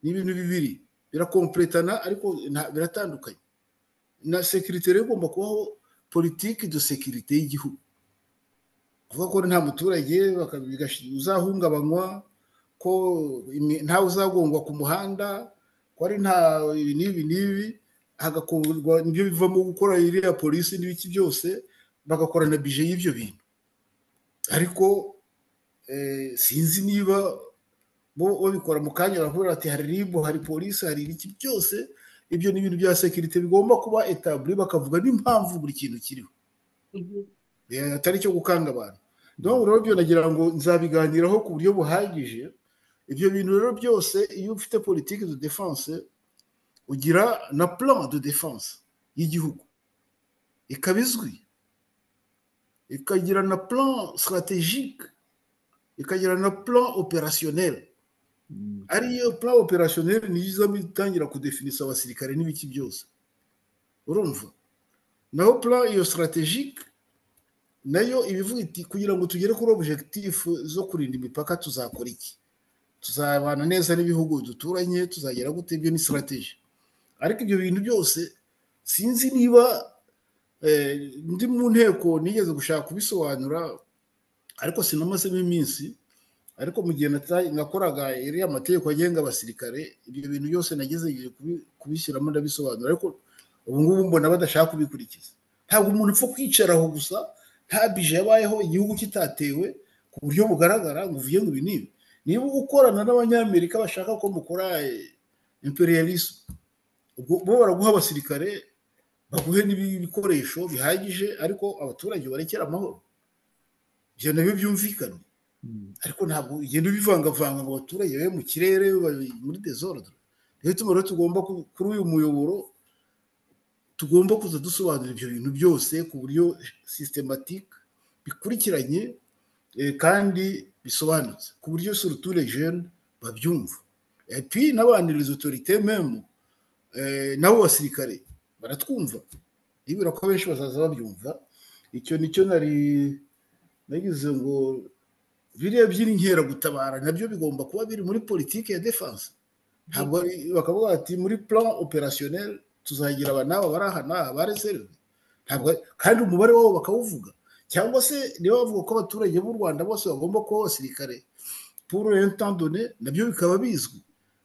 Ni ibintu bibiri birakompletana ariko biratandukanye. Na sécurité rero igomba kubaho politique de sécurité y'igihugu, kuvuga ko nta muturage uzahungabanywa, ko ntawe uzagongwa ku muhanda, ko ari nta n'ibi hagakorwa nibyo bivamo gukora iriya polisi n'ibiki byose, bagakora na budget y'ibyo bintu. Ariko sinzi niba bo babikora mu kanya baravuga ati hari RIB, hari polisi, hari ibiki byose. Ibyo ni ibintu bya sécurité bigomba kuba établi, bakavuga n'impamvu buri kintu kiriho, atari cyo gukanga abantu. Donc rero byo nagira ngo nzabiganiraho ku buryo buhagije. Ibyo bintu rero byose iyo ufite politique de défense, ugira na plan de défense y'igihugu ikabizwi, ikagira na plan stratégique, ikagira na plan opérationnel. Ariyo plan opérationnel nizo mitangira kudefinisa abasirikare n'ibiki byose, urumva. Naho plan iyo stratégique nayo ibivuga iti kugira ngo tugere kuri objectif zo kurinda imipaka tuzakora iki, tuzabana neza n'ibihugu duturanye, tuzagera gute, ibyo ni stratégie. Ariko ibyo bintu byose sinzi niba ndi mu nteko nigeze gushaka kubisobanura, ariko sinamazemo iminsi. Ariko mu gihe nakoraga iriya amategeko agenga abasirikare, ibyo bintu byose nageze kubishyiramo ndabisobanura, ariko ubu ngubu mbona badashaka kubikurikiza. Ntabwo umuntu upfa kwicaraho gusa nta budget yabayeho, igihugu kitatewe ku buryo bugaragara ngo uvuye ngo ibi nibi. Niba ukorana n'abanyamerika bashaka ko mukora imperialisme, bo baraguha abasirikare, baguhe n'ibikoresho bihagije, ariko abaturage barekera amahoro. Ibyo nabyo byumvikana, ariko ntabwo igenda bivangavanga ngo abaturage be mu kirere muri désordre. Rero tumara tugomba kuri uyu muyoboro tugomba kuza dusobanura ibyo bintu byose ku buryo systématique, bikurikiranye kandi bisobanutse, ku buryo surtout les jeunes babyumva. Et puis n'abandi les autorités même nabo basirikare baratwumva, nibura ko benshi bazaza babyumva. Icyo nicyo nagize ngo biriya by'inkeragutabara nabyo bigomba kuba biri muri politike ya defense. Ntabwo bakavuga ati muri plan opérationnel tuzagira abanaba barahana bareserve, ntabwo kandi umubare wabo bakawuvuga. Cyangwa se niba bavuga ko abaturage b'u Rwanda bose bagomba kuba abasirikare pour un temps donné, nabyo bikaba bizwi.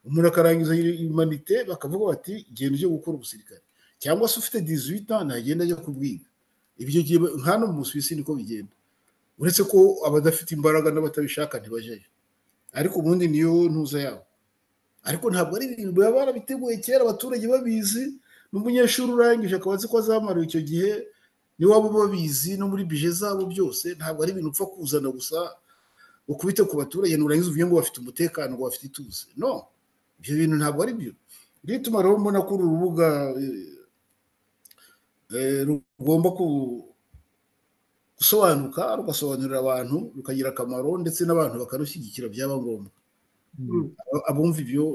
umuntu akarangiza humanite bakavuga bati genda ujye gukora ubusirikare, cyangwa se ufite 18 ans ntagenda ajya kubwiga. Ibyo gihe hano mu Busuwisi niko bigenda, uretse ko abadafite imbaraga n'abatabishaka ntibajyayo, ariko ubundi niyo ntuza yabo. Ariko ntabwo ari ibintu baba barabiteguye kera abaturage babizi, n'umunyeshuri urangije akaba azi ko azamara icyo gihe niwabo babizi, no muri bije zabo byose. Ntabwo ari ibintu upfa kuzana gusa ukubite ku baturage nurangiza uvuye ngo bafite umutekano, ngo bafite ituze. No, ibyo bintu ntabwo ari byo. Bituma rero mbona ko uru rubuga rugomba gusobanuka, rugasobanurira abantu, rukagira akamaro, ndetse n'abantu bakarushyigikira byaba ngombwa. Abumva ibyo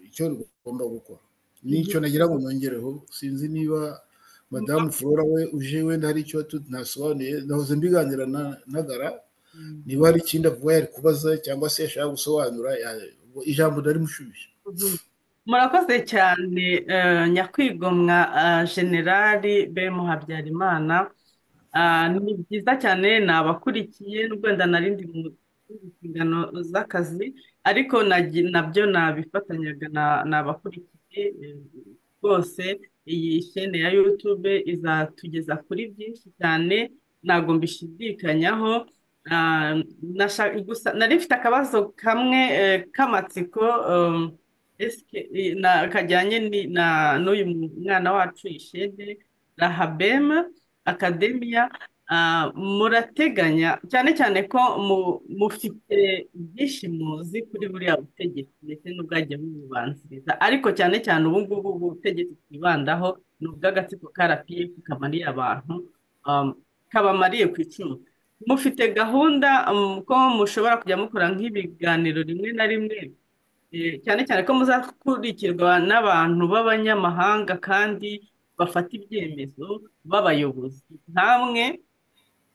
icyo rugomba gukora nicyo nagira ngo nongereho. Sinzi niba madamu Flora we uje wenda hari icyo ntasobanuye, nahoze mbiganira Ntagara, niba hari ikindi avuga yari kubaza cyangwa se yashaka gusobanura, ijambo ndari mushubije. murakoze cyane nyakwigomwa generali Bemu Habyarimana. Ni byiza cyane, nabakurikiye nubwo wenda narindi mu nshingano z'akazi, ariko nabyo nabifatanyaga nabakurikiye rwose. Iyi shene ya YouTube izatugeza kuri byinshi cyane, ntabwo mbishidikanyaho. Gusa nari mfite akabazo kamwe k'amatsiko kajyanye n'uyu mwana wacu Ishene Rahabem Academia. Murateganya cyane cyane ko mufite byinshi muzi kuri buriya butegetsi ndetse n'ubwagiye bububanziriza, ariko cyane cyane ubu ngubu ubutegetsi twibandaho ni ubw'agatsiko ka RPF kamariye abantu, kabamariye ku icumu. Mufite gahunda ko mushobora kujya mukora nk'ibiganiro rimwe na rimwe, cyane cyane ko muzakurikirwa n'abantu b'abanyamahanga kandi bafata ibyemezo b'abayobozi nkamwe.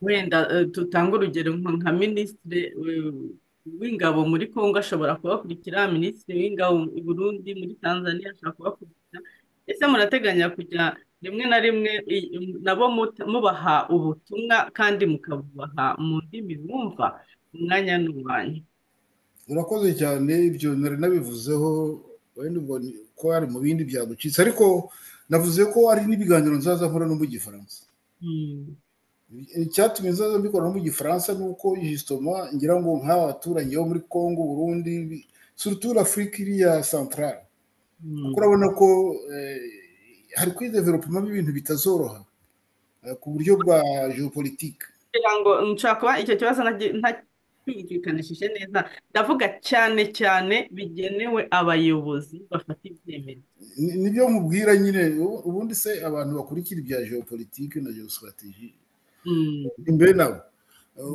Wenda tutanga urugero nka minisitiri w'ingabo muri Kongo ashobora kubakurikira, minisitiri w'ingabo i Burundi, muri Tanzania ashobora kubakurikira. Ese murateganya kujya rimwe na rimwe nabo mubaha ubutumwa kandi mukabubaha mu ndimi bumva? Umwanya ni uwanyu. Urakoze cyane. Ibyo nari nabivuzeho wenda ubwo ko ari mu bindi byagucitse, ariko navuze ko ari n'ibiganiro nzaza nkora no mu Gifaransa. Icyatumye nzaza mbikora no mu Gifaransa ni uko justement ngira ngo nk'abaturage bo muri Congo, Burundi, surtout l'Afrique iriya centrale, kuko urabona ko hari kwidevelopema ibintu bitazoroha ku buryo bwa geopolitique. Kugira ngo nshaka kuba icyo kibazo ntacyumvikanishije neza, ndavuga cyane cyane bigenewe abayobozi bafata ibyemezo. Nibyo nkubwira nyine. Ubundi se abantu bakurikira ibya geopolitique na geostrategie imbere nabo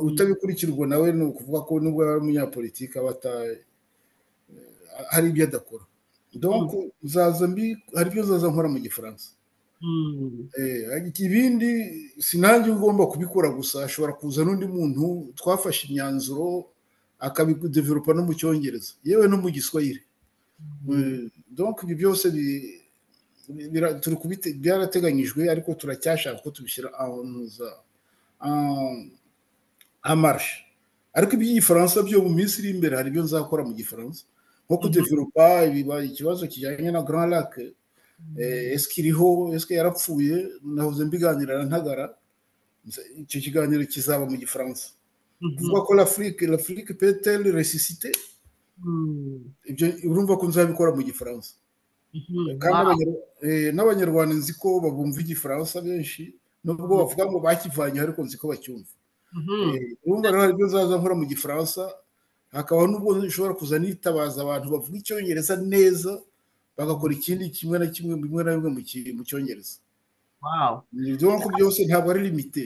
utabikurikirwa nawe ni ukuvuga ko nubwo ari umunyapolitike aba hari ibyo adakora. Donc hari ibyo nzaza nkora mu Gifaransa. Ibindi sinange ugomba kubikora gusa, ashobora kuza n'undi muntu twafashe imyanzuro akabidevelopa no mu Cyongereza, yewe no mu Giswahili. Donc ibi byose byarateganyijwe, ariko turacyashaka ko tubishyira amarshe. Ariko iby'igifaransa byo mu minsi iri imbere hari ibyo nzakora mu Gifaransa, nko kudevelopa ikibazo kijyanye na Grand Lac. Eske iriho, eske yarapfuye? Nahoze mbiganira na Ntagara, icyo kiganiro kizaba mu Gifaransa, kuvuga ko l'Afrique peut-elle ressusciter. Ibyo urumva ko nzabikora mu Gifaransa. Kandi n'abanyarwanda nzi ko babumva Igifaransa benshi, nubwo bavuga ngo bakivanye, ariko nzi ko bacyumva. Urumva rero ibyo nzaza nkora mu Gifaransa, hakaba n'ubwo nshobora kuza nitabaza abantu bavuga Icyongereza neza, bagakora ikindi kimwe na kimwe bimwe na bimwe mu Cyongereza. Ibyo byose ntabwo ari limite.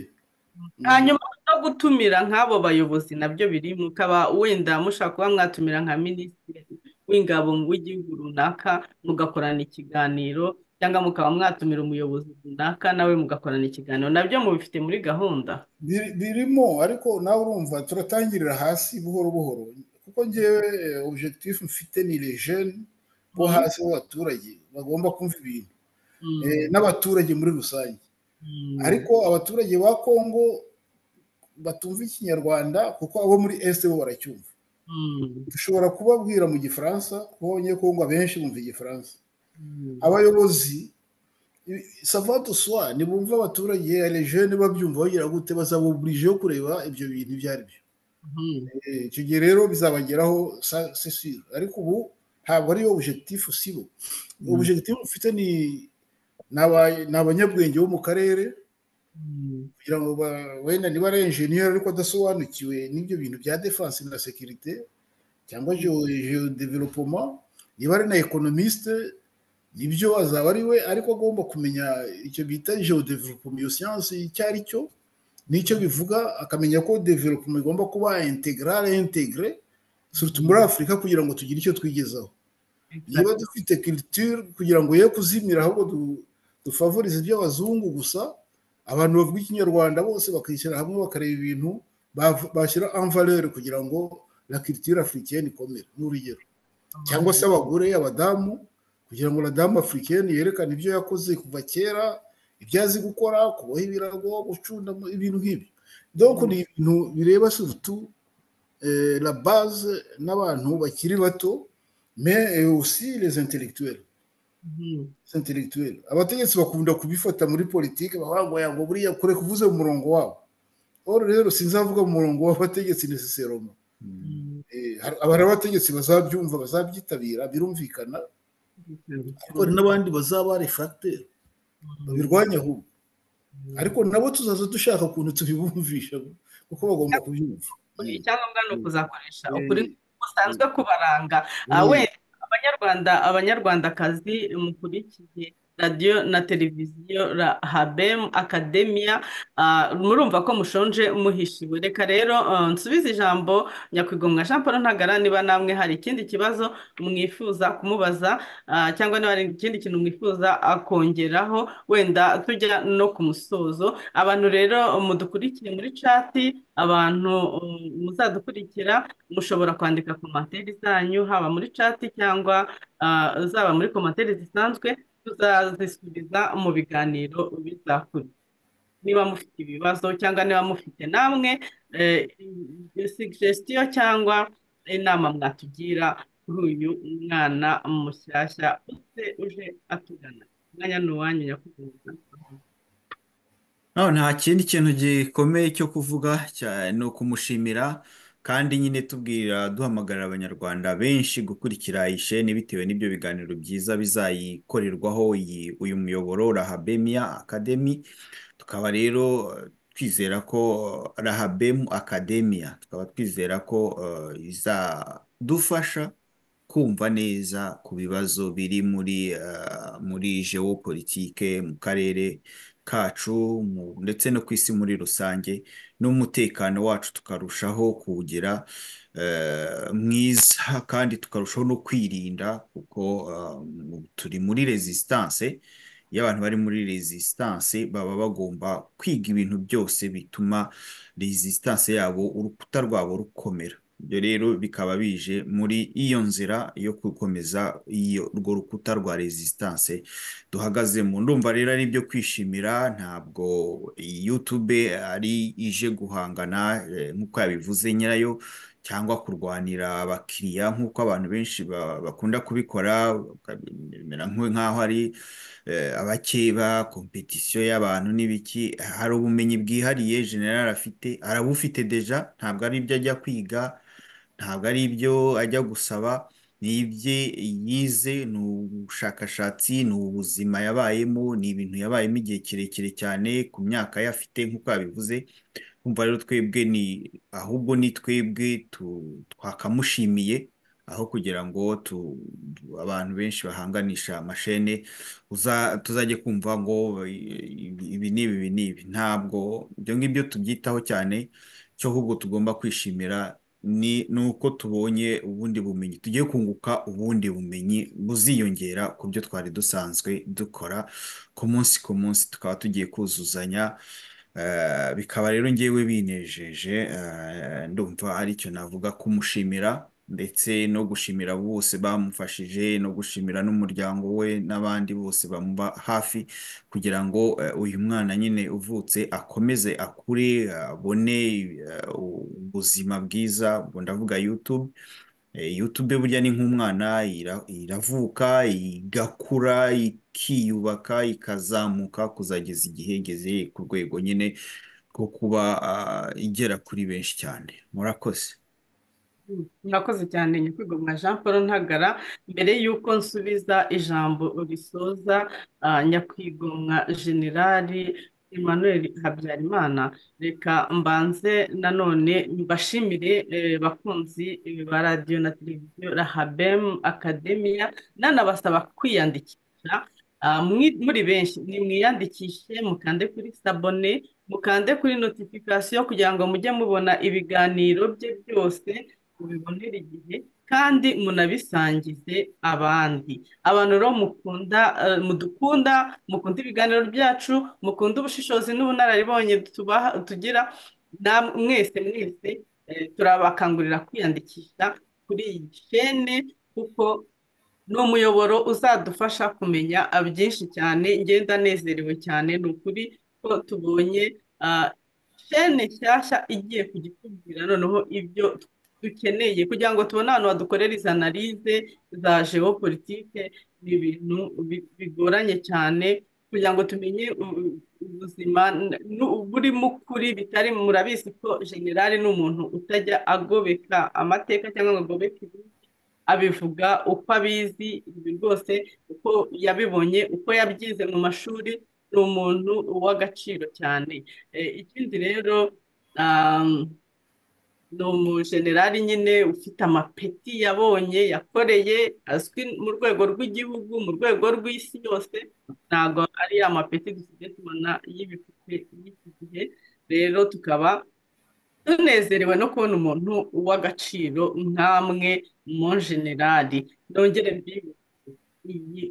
Hanyuma no gutumira nk'abo bayobozi nabyo biri, mukaba wenda mushaka kuba mwatumira nka minisitiri w'ingabo w'igihugu runaka mugakorana ikiganiro, cyangwa mukaba mwatumira umuyobozi runaka nawe mugakorana ikiganiro, nabyo mubifite muri gahunda? Birimo, ariko nawe urumva turatangirira hasi buhoro buhoro, kuko ngewe objectif mfite ni les jeunes bo hasi b'abaturage bagomba kumva ibintu, n'abaturage muri rusange. Ariko abaturage ba Kongo batumva Ikinyarwanda kuko abo muri Est bo baracyumva. dushobora kubabwira mu gifaransa kuko abanyekongo abenshi bumva igifaransa. Mm. Abayobozi savate swa nibumva abaturage jene babyumva bagira gute, bazaba oblige yo kureba ibyo bintu ibyo ari byo. Mm. Icyo gihe rero bizabageraho c'est sûr, ariko ubu ntabwo ari objectif sibo. Objectif ufite ni abanyabwenge bo mu karere, kugira ngo wenda niba ari engineer ariko adasobanukiwe n'ibyo bintu bya defense na sécurité cyangwa geodevelopement, niba ari na economiste nibyo azaba ari we, ariko agomba kumenya icyo bita geodevelopment, iyo science icyo ari cyo n'icyo bivuga, akamenya ko development igomba kuba integre surtout muri Afurika kugira ngo tugire icyo twigezaho. Niba dufite culture kugira ngo ye kuzimira, ahubwo dufavorize iby'abazungu gusa, abantu bavuga ikinyarwanda bose bakishyira hamwe bakareba ibintu bashyira en valeur kugira ngo la culture africaine ikomere, n'urugero. Cyangwa se abagore, abadamu, kugira ngo la dame africaine yerekane ibyo yakoze kuva kera, ibyo azi gukora, kuboha ibirago, gucunda ibintu nk'ibi. Donc ni ibintu bireba surtout la base n'abantu bakiri bato, mais aussi les intellectuels. Abategetsi bakunda kubifata muri politike, bavuga ngo buriya kure kuvuze mu murongo wabo. Rero sinzavuga mu murongo w'abategetsi necessairement. Abari abategetsi bazabyumva, bazabyitabira, birumvikana, ariko hari n'abandi bazaba refractaire babirwanya ahubwo, ariko nabo tuzaza dushaka ukuntu tubibumvisha kuko bagomba kubyumva. Icyangombwa ni ukuzakoresha ukuri gusanzwe kubaranga. Wenda abanyarwandakazi mukurikiye radiyo na televiziyo Habem Academia, murumva ko mushonje muhishiwe. Reka rero nsubize ijambo Nyakwigomwa Jean Paul Ntagara, niba namwe hari ikindi kibazo mwifuza kumubaza, cyangwa niba hari ikindi kintu mwifuza akongeraho, wenda tujya no ku musozo. Abantu rero mudukurikiye muri chat, abantu muzadukurikira, mushobora kwandika komantere zanyu haba muri chat cyangwa zaba muri komantere zisanzwe, tuzazisubiza mu biganiro bizakurikira. Niba mufite ibibazo cyangwa niba mufite namwe suggestion cyangwa inama mwatugira kuri uyu mwana mushyashya uje atugana, umwanya ni uwanyu Nyakwigomwa. nta kindi kintu gikomeye cyo kuvuga ni ukumushimira, kandi nyine duhamagarira abanyarwanda benshi gukurikira iyi sheni bitewe n'ibyo biganiro byiza bizayikorerwaho uyu muyoboro Rahabemia Academy. Tukaba rero twizera ko Rahabem Academia, tukaba twizera ko izadufasha kumva neza ku bibazo biri muri geopolitike mu karere kacu ndetse no ku isi muri rusange, n'umutekano wacu tukarushaho kuwugira mwiza, kandi tukarushaho no kwirinda, kuko turi muri resistance. Iyo abantu bari muri resistance baba bagomba kwiga ibintu byose bituma resistance yabo, urukuta rwabo rukomera. Ibyo rero bikaba bije muri iyo nzira yo gukomeza urwo rukuta rwa resistance duhagazemo. Ndumva rero ari ibyo kwishimira, ntabwo YouTube ari ije guhangana nk'uko yabivuze nyirayo, cyangwa kurwanira abakiriya nk'uko abantu benshi bakunda kubikora, nk'aho ari abakeba kompetisiyo y'abantu n'ibiki. Hari ubumenyi bwihariye General afite, arabufite deja, ntabwo ari ibyo ajya kwiga, ntabwo ari ibyo ajya gusaba, ni ibye yize, ni ubushakashatsi, ni ubuzima yabayemo, ni ibintu yabayemo igihe kirekire cyane ku myaka ye afite nk'uko yabivuze. Kumva rero twebwe ahubwo ni twebwe twakamushimiye, aho kugira ngo abantu benshi bahanganisha amashene tuzajye kumva ngo ibi n'ibi. Ntabwo ibyo ngibyo tubyitaho cyane, cyo ahubwo tugomba kwishimira ni uko tubonye ubundi bumenyi, tugiye kunguka ubundi bumenyi buziyongera ku byo twari dusanzwe dukora ku munsi, tukaba tugiye kuzuzanya. Bikaba rero ngewe binejeje, ndumva ari cyo navuga, kumushimira ndetse no gushimira bose bamufashije no gushimira n'umuryango we n'abandi bose bamuba hafi kugira ngo uyu mwana nyine uvutse akomeze akure abone ubuzima bwiza. ubwo ndavuga YouTube. YouTube burya ni nk'umwana, iravuka igakura ikiyubaka ikazamuka kuzageza igihe igeze ku rwego nyine rwo kuba igera kuri benshi cyane. Murakoze. murakoze cyane Nyakwigendera Jean Paul Ntagara. Mbere y'uko nsubiza ijambo risoza Nyakwigendera Generali Emmanuel Habyarimana, reka mbanze nanone mbashimire bakunzi ba radiyo na televiziyo Rahabem Academia, nanabasaba kwiyandikisha. Muri benshi nimwiyandikishe, mukande kuri sabone, mukande kuri notification kugira ngo mujye mubona ibiganiro bye byose, mubibonere igihe kandi munabisangize abandi. Abantu rero mudukunda, mukunda ibiganiro byacu, mukunda ubushishozi n'ubunararibonye tugira, mwese turabakangurira kwiyandikisha kuri iyi shene, kuko ni umuyoboro uzadufasha kumenya byinshi cyane. Ngenda nezerewe cyane, ni ukuri ko tubonye shene nshyashya igiye kugitubwira noneho ibyo dukeneye kugira ngo tubone ahantu badukorera izi analize za geopolitike. Ni ibintu bigoranye cyane kugira ngo tumenye ubuzima burimo ukuri bitari. Murabizi ko generali ni umuntu utajya agobeka amateka cyangwa ngo agobeke ibindi, abivuga uko abizi, ibi rwose uko yabibonye, uko yabyize mu mashuri. Ni umuntu w'agaciro cyane. Ikindi rero ni umujenerali nyine ufite amapeti yabonye, yakoreye, azwi mu rwego rw'igihugu, mu rwego rw'isi yose. Ntabwo ari amapeti dusigaye tubona y'ibipupe y'iki gihe. Rero tukaba tunezerewe no kubona umuntu w'agaciro nk'amwe mu generali. Nongere mbibutse,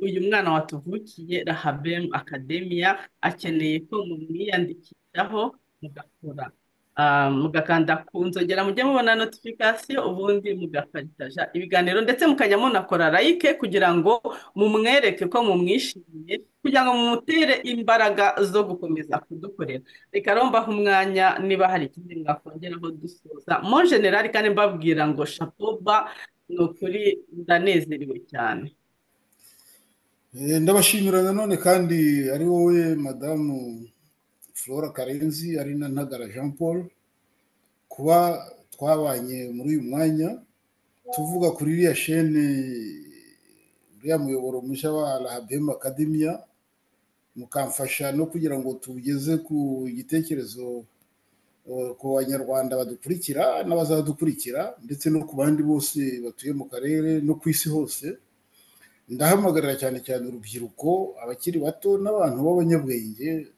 uyu mwana watuvukiye Rahabem Academia akeneye ko mumwiyandikishaho mugakora, mugakanda ku nzogera, mujye mubona notification, ubundi mugaparitaja ibiganiro ndetse mukajya munakora like kugira ngo mumwereke ko mumwishimiye, kugira ngo mumutere imbaraga zo gukomeza kudukorera. Reka rero mbaha umwanya niba hari ikindi mwakongeraho dusoza mo generali, kandi mbabwira ngo shapoba, ni ukuri ndanezerewe cyane. Ndabashimira nanone kandi ari wowe madamu Flora Karenzi, ari na Ntagara Jean Paul, kuba twabanye muri uyu mwanya tuvuga kuri iriya shene, uriya muyoboro mushya wa Rahabem Academia, mukamfasha no kugira ngo tugeze ku gitekerezo ku banyarwanda badukurikira n'abazadukurikira, ndetse no ku bandi bose batuye mu karere no ku isi hose. Ndahamagarira cyane cyane urubyiruko, abakiri bato n'abantu b'abanyabwenge.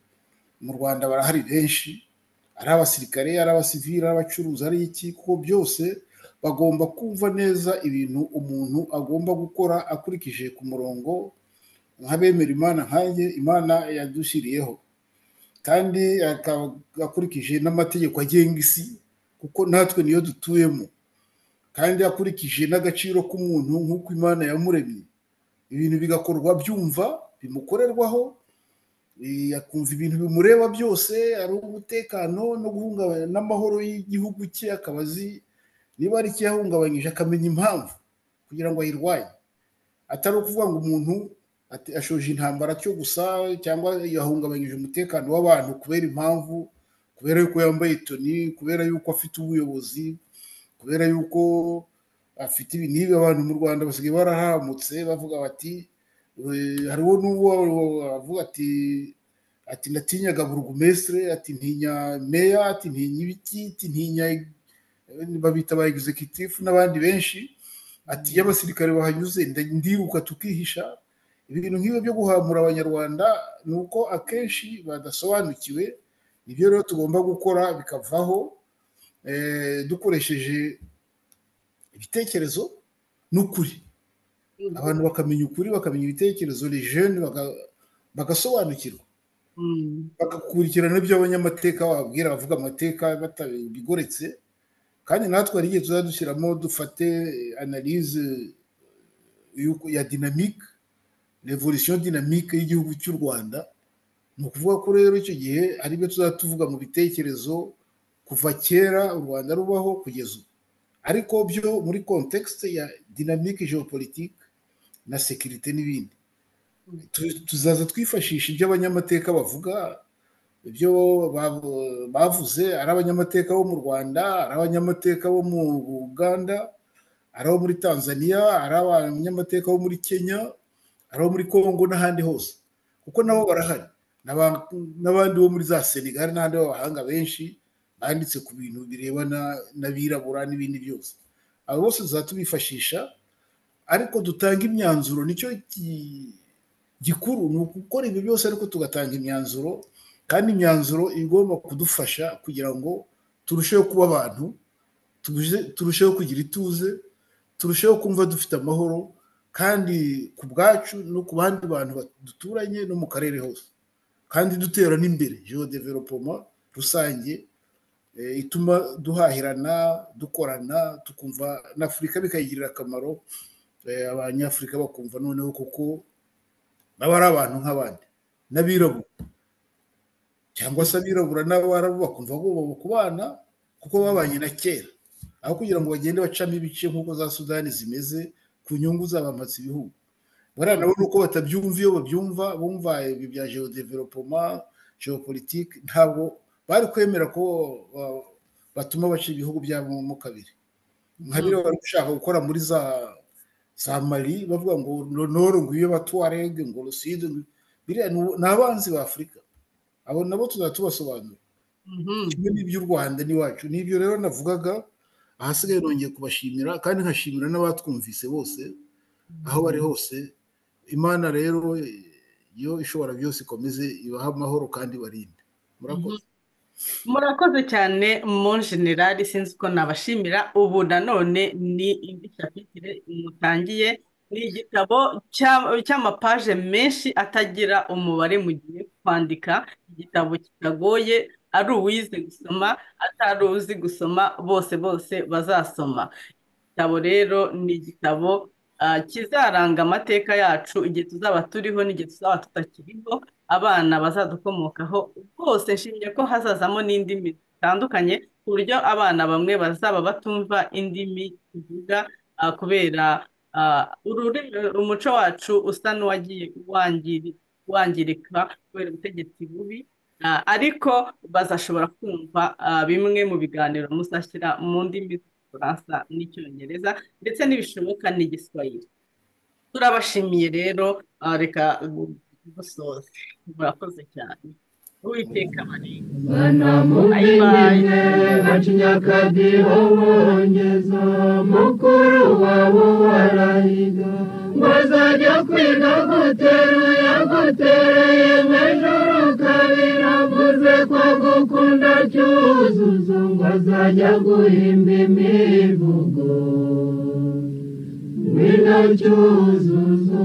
Mu Rwanda barahari benshi, ari abasirikare, ari abasivili, ari abacuruzi, ari iki, kuko byose bagomba kumva neza ibintu umuntu agomba gukora akurikije ku murongo nk'abemera Imana nkanjye Imana yadushyiriyeho, kandi akurikije n'amategeko agenga isi, kuko natwe niyo dutuyemo, kandi akurikije n'agaciro k'umuntu nk'uko Imana yamuremye. Ibintu bigakorwa byumva bimukorerwaho, akumva ibintu bimureba byose, ari umutekano no guhungabanya n'amahoro y'igihugu cye, akaba azi niba ari ikiyahungabanyije akamenya impamvu kugira ngo ayirwanye. Atari ukuvuga ngo umuntu ashoje intambara cyo gusa, cyangwa yahungabanyije umutekano w'abantu kubera impamvu, kubera yuko yambaye toni, kubera yuko afite ubuyobozi, kubera yuko afite ibi n'ibi. Abantu mu Rwanda basigaye barahamutse bavuga bati, hariho n'uwo avuga ati natinyaga burugumestre, ati ntinya meya, ati ntinya ibiki, ati ntinya babita ba executive n'abandi benshi, ati iyo abasirikare bahanyuze ndiruka tukihisha. Ibintu nk'ibi byo guhamura abanyarwanda ni uko akenshi badasobanukiwe. Nibyo rero tugomba gukora bikavaho, dukoresheje ibitekerezo n'ukuri. Abantu bakamenya ukuri, bakamenya ibitekerezo, les jeunes bagasobanukirwa, bagakurikirana ibyo abanyamateka bababwira, bavuga amateka batabigoretse, kandi natwe hari igihe tuzadushyiramo dufate analyse ya dynamique l'évolution dynamique y'igihugu cy'u Rwanda. Ni ukuvuga ko rero icyo gihe ari byo tuzatuvuga mu bitekerezo kuva kera u Rwanda rubaho kugeza ubu, ariko byo muri contexte ya dynamique géopolitique na sécurité n'ibindi. Tuzaza twifashisha ibyo abanyamateka bavuga, ibyo bavuze, ari abanyamateka bo mu Rwanda, ari abanyamateka bo mu Uganda, ari abo muri Tanzania, ari abanyamateka bo muri Kenya, ari abo muri Congo n'ahandi hose, kuko nabo barahari, n'abandi bo muri za Senegal n'ahandi b'abahanga benshi banditse ku bintu birebana n'abirabura n'ibindi byose. Abo bose tuzatubifashisha, ariko dutanga imyanzuro. Nicyo gikuru, ni ukukora ibyo byose ariko tugatanga imyanzuro, kandi imyanzuro igomba kudufasha kugira ngo turusheho kuba abantu, turusheho kugira ituze, turusheho kumva dufite amahoro, kandi ku bwacu no ku bandi bantu duturanye no mu karere hose, kandi dutera n'imbere géodevelopement rusange ituma duhahirana, dukorana, tukumva n'Afurika bikayigirira akamaro, abanyafurika bakumva noneho kuko baba ari abantu nk'abandi, n'abirabura cyangwa se abirabura n'abarabu bakumva ko kubana kuko babanye na kera, aho kugira ngo bagende bacamo ibice nk'uko za Sudani zimeze ku nyungu z'abamatsi ibihugu. Bariya nabo nuko batabyumva, iyo babyumva bumva ibi bya géodevelopement géopolitique, ntabwo bari kwemera ko batuma baca ibihugu byabo mu kabiri. Nka biriya bari gushaka gukora muri za Mali, bavuga ngo Nord ngwiyo Batuareg ngo Sud, biriya ni abanzi ba Afurika. Abo nabo tuzatubasobanura kimwe n'iby'u Rwanda n'iwacu. N'ibyo rero navugaga, ahasigaye nongeye kubashimira, kandi nkashimira n'abatwumvise bose aho bari hose. Imana rero yo ishobora byose ikomeze ibaha amahoro kandi barinde. Murakoze cyane mon general, sinzi ko nabashimira. Ubu nanone ni indi chapitire mutangiye, ni igitabo cy'amapaje menshi atagira umubare mugiye kwandika, igitabo kitagoye, ari uwize gusoma atari uzi gusoma, bose bazasoma. Igitabo rero ni igitabo kizaranga amateka yacu igihe tuzaba turiho n'igihe tuzaba tutakiriho, abana bazadukomokaho bose. Nshimiye ko hazazamo n'indimi zitandukanye, ku buryo abana bamwe bazaba batumva indimi tuvuga, kubera umuco wacu usa n'uwagiye wangirika kubera ubutegetsi bubi, ariko bazashobora kumva bimwe mu biganiro muzashyira mu ndimi z'Igifaransa n'Icyongereza, ndetse n'ibishoboka n'Igiswahili. Turabashimiye rero, reka gusoza. Murakoze cyane. Uwiteka abarinda. Banamubwire bacinyakadiho bongeza, mukuru wabo warahiga, ngo azajya kwiga gutereye mejuru kabiri, avuze ko gukunda Cyuzuzo, ngo azajya guhimba imivugo. Ngwino Cyuzuzo.